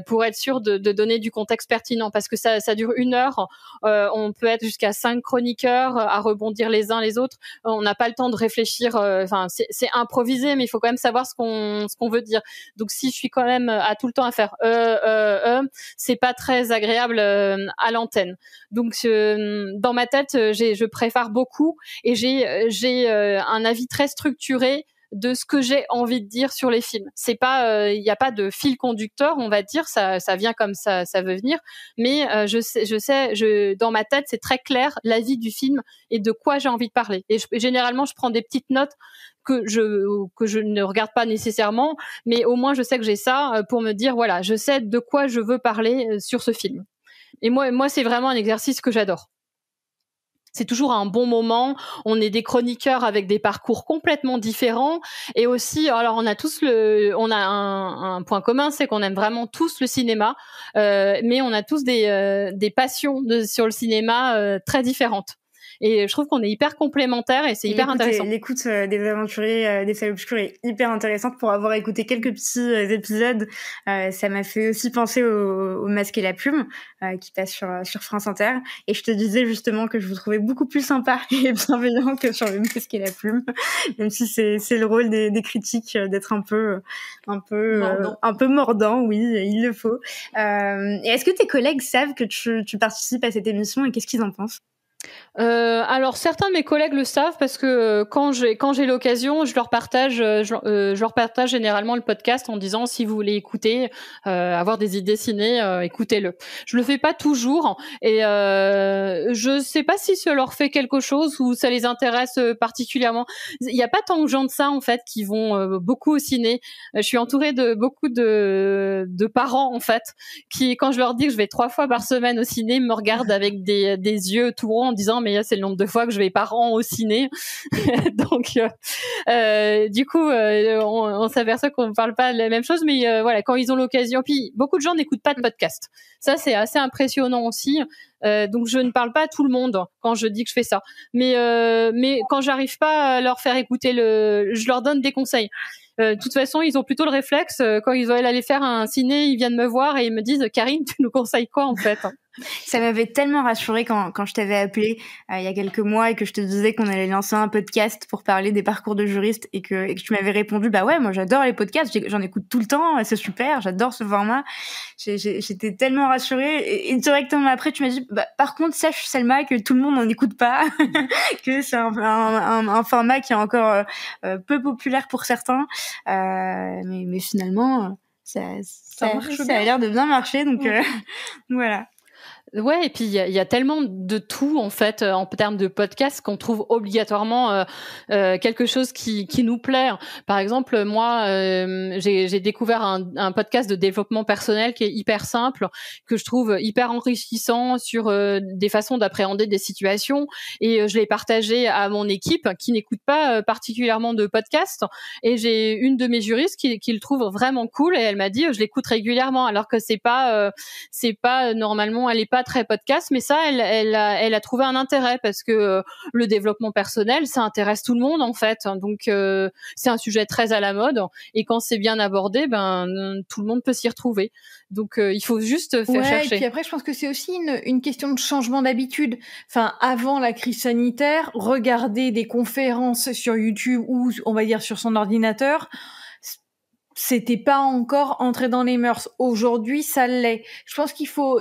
pour être sûr de donner du contexte pertinent. Parce que ça dure 1 heure, on peut être jusqu'à 5 chroniqueurs à rebondir les uns les autres. On n'a pas le temps de réfléchir. Enfin, c'est improvisé, mais il faut quand même savoir ce qu'on veut dire. Donc, si je suis quand même à tout le temps à faire c'est pas très agréable à l'antenne. Donc dans ma tête, je prépare beaucoup et j'ai un avis très structuré de ce que j'ai envie de dire sur les films. C'est pas il y a pas de fil conducteur, on va dire, ça vient comme ça veut venir, mais je sais dans ma tête, c'est très clair l'avis du film et de quoi j'ai envie de parler. Et généralement, je prends des petites notes que je ne regarde pas nécessairement, mais au moins je sais que j'ai ça pour me dire voilà, je sais de quoi je veux parler sur ce film. Et moi c'est vraiment un exercice que j'adore. C'est toujours un bon moment. On est des chroniqueurs avec des parcours complètement différents. Et aussi, alors on a un point commun, c'est qu'on aime vraiment tous le cinéma, mais on a tous des passions sur le cinéma très différentes. Et je trouve qu'on est hyper complémentaires et c'est hyper intéressant. L'écoute des aventuriers des salles obscures est hyper intéressante. Pour avoir écouté quelques petits épisodes, ça m'a fait aussi penser au Masque et la Plume qui passe sur France Inter. Et je te disais justement que je vous trouvais beaucoup plus sympa et bienveillant que sur le Masque et la Plume, même si c'est le rôle des critiques d'être un peu mordant, oui, il le faut. Et est-ce que tes collègues savent que tu participes à cette émission et qu'est-ce qu'ils en pensent? Alors certains de mes collègues le savent parce que quand j'ai l'occasion, je leur partage généralement le podcast en disant si vous voulez écouter, avoir des idées ciné, écoutez-le. Je le fais pas toujours et je sais pas si ça leur fait quelque chose ou ça les intéresse particulièrement. Il y a pas tant de gens de ça en fait qui vont beaucoup au ciné. Je suis entourée de beaucoup de parents en fait qui, quand je leur dis que je vais 3 fois par semaine au ciné, me regardent avec des yeux tout ronds en disant mais c'est le nombre de fois que je vais par an au ciné. Donc du coup on s'aperçoit qu'on ne parle pas de la même chose, mais voilà, quand ils ont l'occasion, puis beaucoup de gens n'écoutent pas de podcast, ça c'est assez impressionnant aussi. Donc je ne parle pas à tout le monde quand je dis que je fais ça, mais quand j'arrive pas à leur faire écouter je leur donne des conseils. De toute façon, ils ont plutôt le réflexe, quand ils veulent aller faire un ciné, ils viennent me voir et ils me disent Karine, tu nous conseilles quoi en fait? Ça m'avait tellement rassurée quand je t'avais appelé il y a quelques mois et que je te disais qu'on allait lancer un podcast pour parler des parcours de juristes et que tu m'avais répondu bah ouais, moi j'adore les podcasts, j'en écoute tout le temps, c'est super, j'adore ce format. J'étais tellement rassurée et directement après tu m'as dit bah par contre sache Selma que tout le monde n'en écoute pas que c'est un format qui est encore peu populaire pour certains, mais finalement ça a l'air de bien marcher, donc voilà. Ouais, et puis il y a tellement de tout en fait en termes de podcast qu'on trouve obligatoirement quelque chose qui nous plaît. Par exemple, moi j'ai découvert un podcast de développement personnel qui est hyper simple, que je trouve hyper enrichissant sur des façons d'appréhender des situations, et je l'ai partagé à mon équipe qui n'écoute pas particulièrement de podcast, et j'ai une de mes juristes qui le trouve vraiment cool et elle m'a dit je l'écoute régulièrement, alors que c'est pas normalement, elle est pas très podcast, mais ça elle a trouvé un intérêt parce que le développement personnel ça intéresse tout le monde en fait, donc c'est un sujet très à la mode et quand c'est bien abordé, tout le monde peut s'y retrouver, donc il faut juste faire chercher. Et puis après je pense que c'est aussi une question de changement d'habitude. Enfin, avant la crise sanitaire, regarder des conférences sur YouTube ou on va dire sur son ordinateur, c'était pas encore entré dans les mœurs. Aujourd'hui, ça l'est. Je pense qu'il faut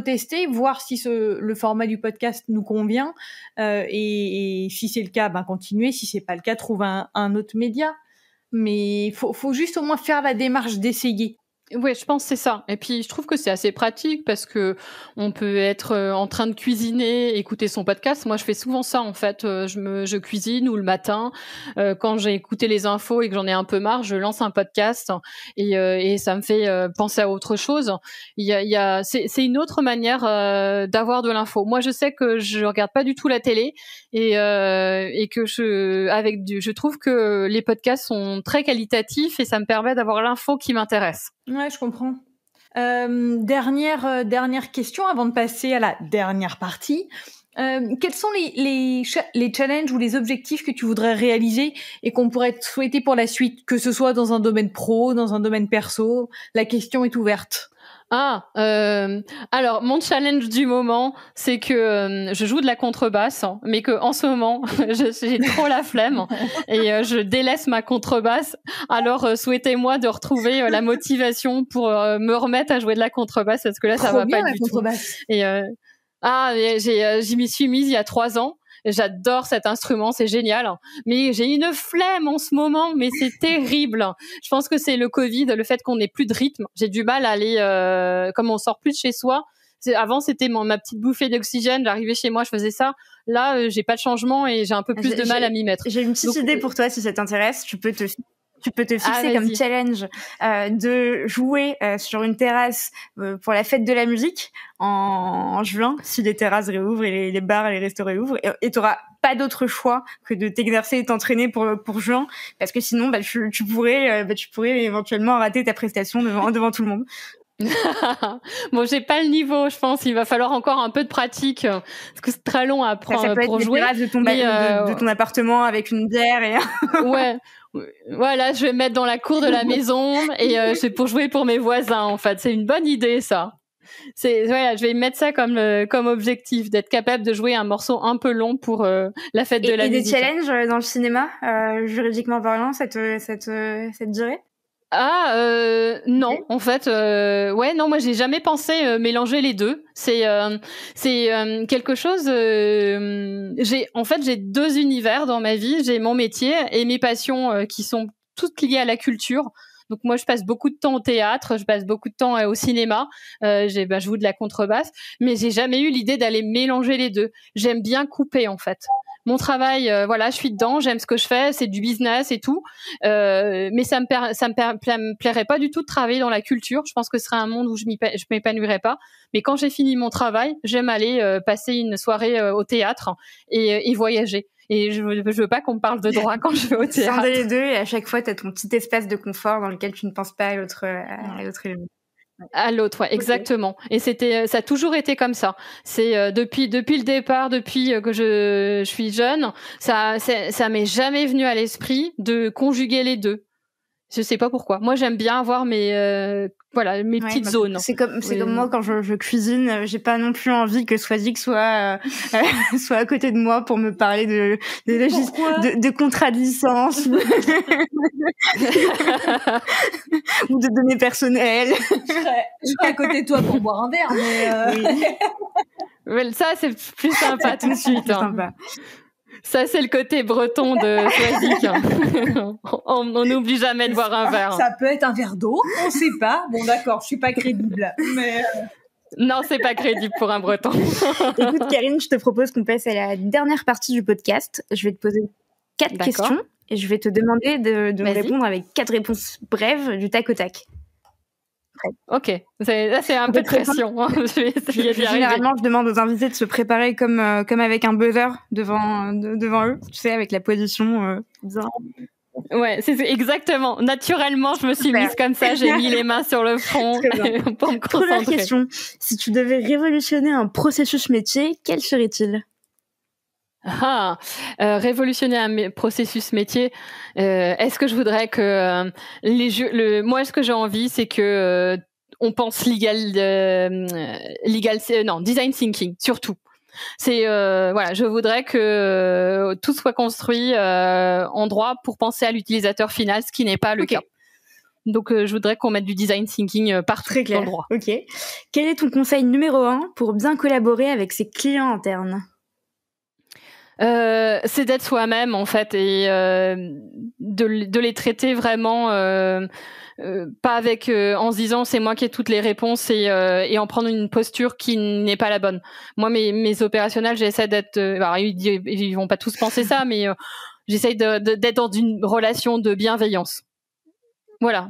tester, voir si le format du podcast nous convient, et si c'est le cas, continuer. Si c'est pas le cas, trouver un autre média. Mais faut juste au moins faire la démarche d'essayer. Oui, je pense que c'est ça. Et puis je trouve que c'est assez pratique parce que on peut être en train de cuisiner, écouter son podcast. Moi, je fais souvent ça en fait. Je cuisine ou le matin, quand j'ai écouté les infos et que j'en ai un peu marre, je lance un podcast et ça me fait penser à autre chose. C'est une autre manière d'avoir de l'info. Moi, je sais que je regarde pas du tout la télé et que je trouve que les podcasts sont très qualitatifs et ça me permet d'avoir l'info qui m'intéresse. Ouais, je comprends. Dernière question avant de passer à la dernière partie. Quels sont les challenges ou les objectifs que tu voudrais réaliser et qu'on pourrait te souhaiter pour la suite, que ce soit dans un domaine pro, dans un domaine perso? La question est ouverte. Alors mon challenge du moment, c'est que je joue de la contrebasse, mais que en ce moment j'ai trop la flemme et je délaisse ma contrebasse. Alors souhaitez-moi de retrouver la motivation pour me remettre à jouer de la contrebasse, parce que là ça va pas du tout. Et j'y m'y suis mise il y a 3 ans. J'adore cet instrument, c'est génial. Mais j'ai une flemme en ce moment, mais c'est terrible. Je pense que c'est le Covid, le fait qu'on n'ait plus de rythme. J'ai du mal à aller, comme on sort plus de chez soi. Avant, c'était ma petite bouffée d'oxygène. J'arrivais chez moi, je faisais ça. Là, j'ai pas de changement et j'ai un peu plus de mal à m'y mettre. J'ai une petite idée pour toi, si ça t'intéresse. Tu peux te fixer comme challenge de jouer sur une terrasse pour la fête de la musique en juin, si les terrasses réouvrent et les bars et les restos réouvrent, et t'auras pas d'autre choix que de t'exercer et t'entraîner pour juin, parce que sinon tu pourrais éventuellement rater ta prestation devant tout le monde. Bon, j'ai pas le niveau, je pense. Il va falloir encore un peu de pratique parce que c'est très long à apprendre ça peut pour être jouer. De ton, de ton appartement avec une bière et. Ouais. Voilà, je vais me mettre dans la cour de la maison et c'est pour jouer pour mes voisins. En fait, c'est une bonne idée, ça. Voilà, je vais mettre ça comme objectif, d'être capable de jouer un morceau un peu long pour la fête de la musique. Et des challenges dans le cinéma, juridiquement parlant, ça te dirait? Non, en fait, non, moi j'ai jamais pensé mélanger les deux. C'est quelque chose. J'ai deux univers dans ma vie. J'ai mon métier et mes passions qui sont toutes liées à la culture. Donc moi je passe beaucoup de temps au théâtre, je passe beaucoup de temps au cinéma. Je joue de la contrebasse, mais j'ai jamais eu l'idée d'aller mélanger les deux. J'aime bien couper en fait. Mon travail, je suis dedans, j'aime ce que je fais, c'est du business et tout, mais ça me plairait pas du tout de travailler dans la culture. Je pense que ce serait un monde où je m'épanouirais pas. Mais quand j'ai fini mon travail, j'aime aller passer une soirée au théâtre et voyager. Et je veux pas qu'on me parle de droit quand je vais au théâtre. Scinder les deux et à chaque fois t'as ton petit espace de confort dans lequel tu ne penses pas à l'autre élément. À l'autre, ouais, exactement. Et ça a toujours été comme ça. C'est depuis le départ, depuis que je suis jeune, ça m'est jamais venu à l'esprit de conjuguer les deux. Je sais pas pourquoi. Moi, j'aime bien avoir mes petites zones. C'est comme moi quand je cuisine, j'ai pas non plus envie que Swazik soit à côté de moi pour me parler de contrats de licence ou de données personnelles. Je serais à côté de toi pour boire un verre, mais oui. Ça, c'est plus sympa tout de suite. Sympa. Ça, c'est le côté breton de Swazik. On n'oublie jamais de boire un verre. Ça peut être un verre d'eau, on sait pas. Bon, d'accord, je suis pas crédible, mais... Non, c'est pas crédible pour un breton. Écoute, Karine, je te propose qu'on passe à la dernière partie du podcast. Je vais te poser 4 questions et je vais te demander de me répondre avec 4 réponses brèves du tac au tac. Ok, là c'est un peu de pression. Je vais essayer d'y arriver. Généralement, je demande aux invités de se préparer comme avec un buzzer devant eux, tu sais, avec la position. Ouais, c'est exactement. Naturellement, je me suis mise comme ça. J'ai mis les mains sur le front pour me concentrer. Première question. Si tu devais révolutionner un processus métier, quel serait-il ? Révolutionner un processus métier. Est-ce que je voudrais que moi, ce que j'ai envie, c'est que on pense design thinking surtout. C'est je voudrais que tout soit construit en droit pour penser à l'utilisateur final, ce qui n'est pas le cas. Donc, je voudrais qu'on mette du design thinking partout dans le droit. Ok. Quel est ton conseil numéro 1 pour bien collaborer avec ses clients internes ? C'est d'être soi-même en fait et de les traiter vraiment pas avec en se disant c'est moi qui ai toutes les réponses et en prendre une posture qui n'est pas la bonne. Moi mes opérationnels, j'essaie d'être alors ils vont pas tous penser ça, mais j'essaie d'être dans une relation de bienveillance. Voilà,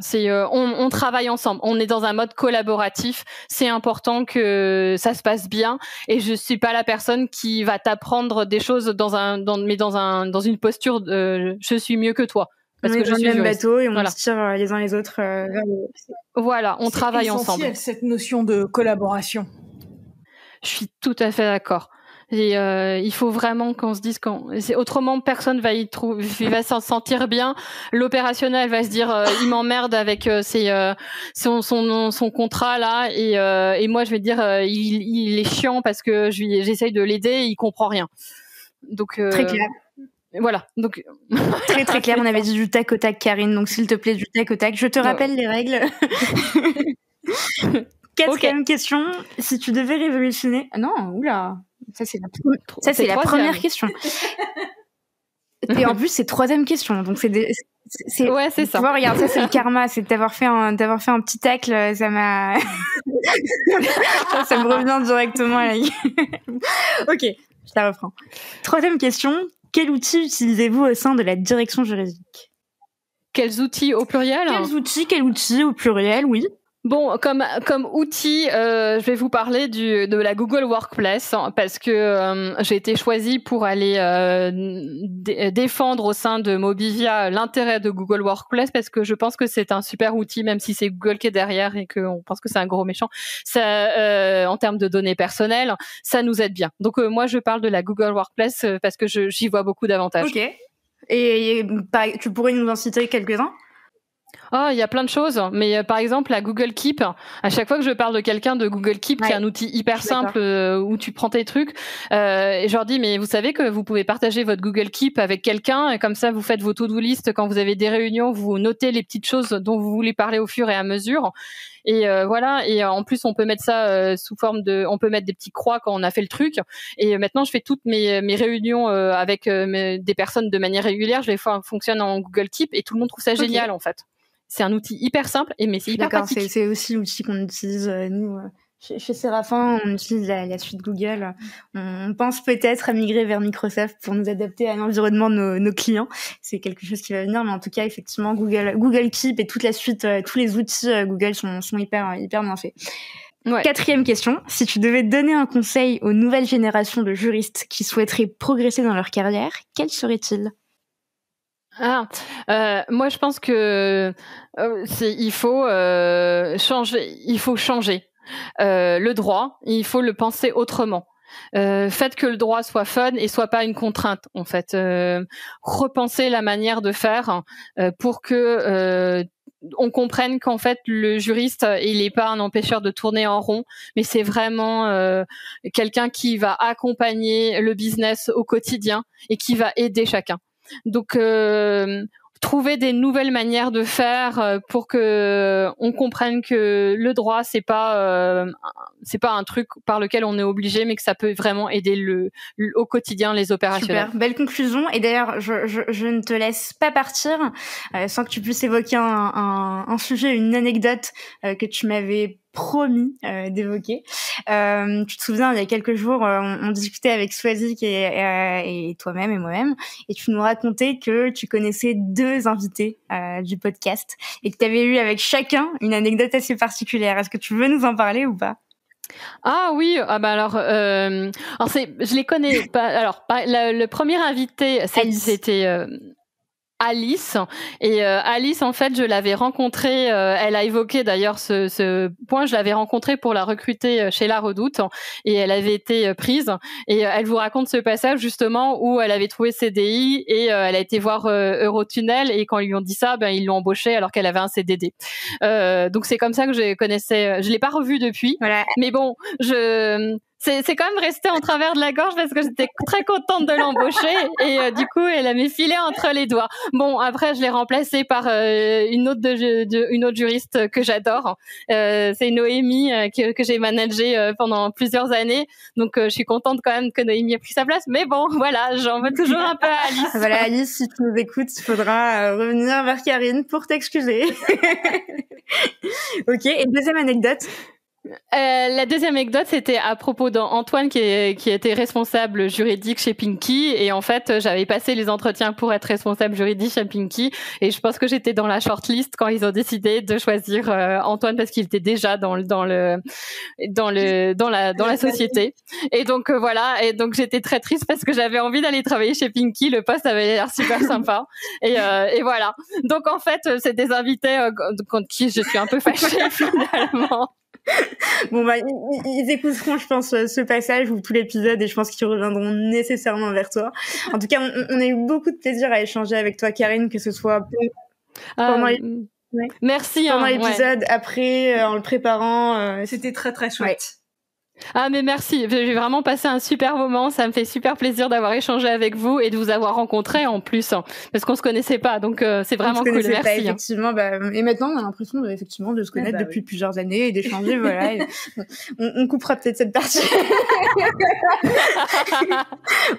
on travaille ensemble, on est dans un mode collaboratif, c'est important que ça se passe bien et je suis pas la personne qui va t'apprendre des choses dans une posture de je suis mieux que toi parce que je suis dans le même juriste. bateau et on se tire les uns les autres vers le... Voilà, on travaille ensemble. C'est essentiel cette notion de collaboration. Je suis tout à fait d'accord. Et il faut vraiment qu'on se dise autrement personne va il va s'en sentir bien. L'opérationnel va se dire il m'emmerde avec son contrat là et moi je vais dire il est chiant parce que j'essaye de l'aider et il comprend rien. Donc très clair. Voilà, donc très très clair. On avait dit du tac au tac, Karine. Donc s'il te plaît du tac au tac. Je te rappelle les règles. Quatrième question. Si tu devais révolutionner... Non, oula. Ça, c'est la première question. Et en plus, c'est 3e question. Donc, ouais, c'est ça. Tu vois, regarde, ça, c'est le karma. C'est d'avoir fait un petit tacle. Ça m'a... ça me revient directement à la gueule. Ok, je la reprends. 3e question. Quel outil utilisez-vous au sein de la direction juridique ? Quels outils au pluriel ? Quels outils au pluriel, oui. Bon, comme outil, je vais vous parler de la Google Workplace parce que j'ai été choisie pour aller défendre au sein de Mobivia l'intérêt de Google Workplace parce que je pense que c'est un super outil, même si c'est Google qui est derrière et qu'on pense que c'est un gros méchant. Ça, en termes de données personnelles, ça nous aide bien. Donc moi, je parle de la Google Workplace parce que j'y vois beaucoup d'avantages. Ok. Et tu pourrais nous en citer quelques-uns ? Il y a plein de choses, mais par exemple la Google Keep, à chaque fois que je parle de quelqu'un de Google Keep, qui est un outil hyper simple où tu prends tes trucs, et je leur dis mais vous savez que vous pouvez partager votre Google Keep avec quelqu'un, et comme ça vous faites vos to-do list quand vous avez des réunions, vous notez les petites choses dont vous voulez parler au fur et à mesure. Et voilà, et en plus on peut mettre ça sous forme on peut mettre des petits croix quand on a fait le truc. Et maintenant je fais toutes mes réunions avec des personnes de manière régulière, je les fonctionne en Google Keep et tout le monde trouve ça génial en fait. C'est un outil hyper simple, mais c'est hyper pratique. C'est aussi l'outil qu'on utilise, nous, chez Séraphin, on utilise la suite Google. On pense peut-être à migrer vers Microsoft pour nous adapter à l'environnement de nos clients. C'est quelque chose qui va venir, mais en tout cas, effectivement, Google Keep et toute la suite, tous les outils Google sont hyper bien faits. Ouais. 4e question. Si tu devais donner un conseil aux nouvelles générations de juristes qui souhaiteraient progresser dans leur carrière, quel serait-il ? Moi je pense que il faut changer le droit, il faut le penser autrement. Faites que le droit soit fun et soit pas une contrainte en fait. Repenser la manière de faire pour que on comprenne qu'en fait le juriste il est pas un empêcheur de tourner en rond, mais c'est vraiment quelqu'un qui va accompagner le business au quotidien et qui va aider chacun. Donc trouver des nouvelles manières de faire pour que on comprenne que le droit c'est pas un truc par lequel on est obligé, mais que ça peut vraiment aider au quotidien les opérationnels. Super, belle conclusion. Et d'ailleurs, je ne te laisse pas partir sans que tu puisses évoquer un sujet, une anecdote que tu m'avais promis d'évoquer. Tu te souviens, il y a quelques jours, on discutait avec Swazik et toi-même et moi-même, et tu nous racontais que tu connaissais 2 invités du podcast et que tu avais eu avec chacun une anecdote assez particulière. Est-ce que tu veux nous en parler ou pas ? Ah oui, alors je les connais pas. Alors le premier invité, c'était Alice. Et Alice, en fait, je l'avais rencontrée, elle a évoqué d'ailleurs ce point, je l'avais rencontrée pour la recruter chez La Redoute et elle avait été prise. Et elle vous raconte ce passage justement où elle avait trouvé CDI et elle a été voir Eurotunnel et quand ils lui ont dit ça, ils l'ont embauchée alors qu'elle avait un CDD. Donc c'est comme ça que je connaissais, je l'ai pas revue depuis. Voilà. Mais bon, c'est quand même resté en travers de la gorge parce que j'étais très contente de l'embaucher et du coup elle m'est filé entre les doigts. Bon, après je l'ai remplacée par une autre juriste que j'adore. C'est Noémie que j'ai managée pendant plusieurs années. Donc je suis contente quand même que Noémie ait pris sa place. Mais bon, voilà, j'en veux toujours un peu à Alice. Voilà, Alice, si tu nous écoutes, il faudra revenir vers Karine pour t'excuser. Ok, et deuxième anecdote. La deuxième anecdote, c'était à propos d'Antoine qui était responsable juridique chez Pinky et en fait j'avais passé les entretiens pour être responsable juridique chez Pinky et je pense que j'étais dans la shortlist quand ils ont décidé de choisir Antoine parce qu'il était déjà dans la société et donc voilà, et donc j'étais très triste parce que j'avais envie d'aller travailler chez Pinky, le poste avait l'air super sympa et voilà, donc en fait c'est des invités contre qui je suis un peu fâchée finalement. Bon ils écouteront je pense ce passage ou tout l'épisode et je pense qu'ils reviendront nécessairement vers toi. En tout cas on a eu beaucoup de plaisir à échanger avec toi Karine, que ce soit pendant merci pendant l'épisode, après en le préparant, c'était très très chouette. Ouais. Ah mais merci, j'ai vraiment passé un super moment, ça me fait super plaisir d'avoir échangé avec vous et de vous avoir rencontré en plus, parce qu'on se connaissait pas, donc c'est vraiment cool, merci. Pas, effectivement, et maintenant on a l'impression de se connaître depuis plusieurs années et d'échanger, voilà. Et on coupera peut-être cette partie.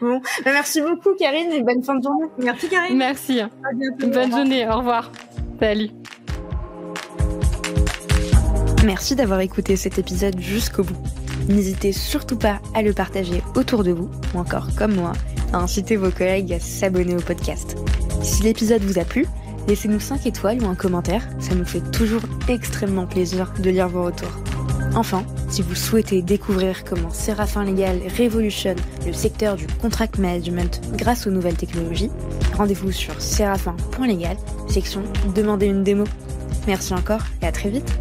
Bon, merci beaucoup Karine et bonne fin de journée. Merci Karine. Merci. À bientôt. Bonne journée, au revoir. Salut. Merci d'avoir écouté cet épisode jusqu'au bout. N'hésitez surtout pas à le partager autour de vous, ou encore comme moi, à inciter vos collègues à s'abonner au podcast. Si l'épisode vous a plu, Laissez-nous 5 étoiles ou un commentaire, ça nous fait toujours extrêmement plaisir de lire vos retours. Enfin, si vous souhaitez découvrir comment Séraphin Légal révolutionne le secteur du contract management grâce aux nouvelles technologies, rendez-vous sur séraphin.légal, section Demandez une démo. Merci encore et à très vite.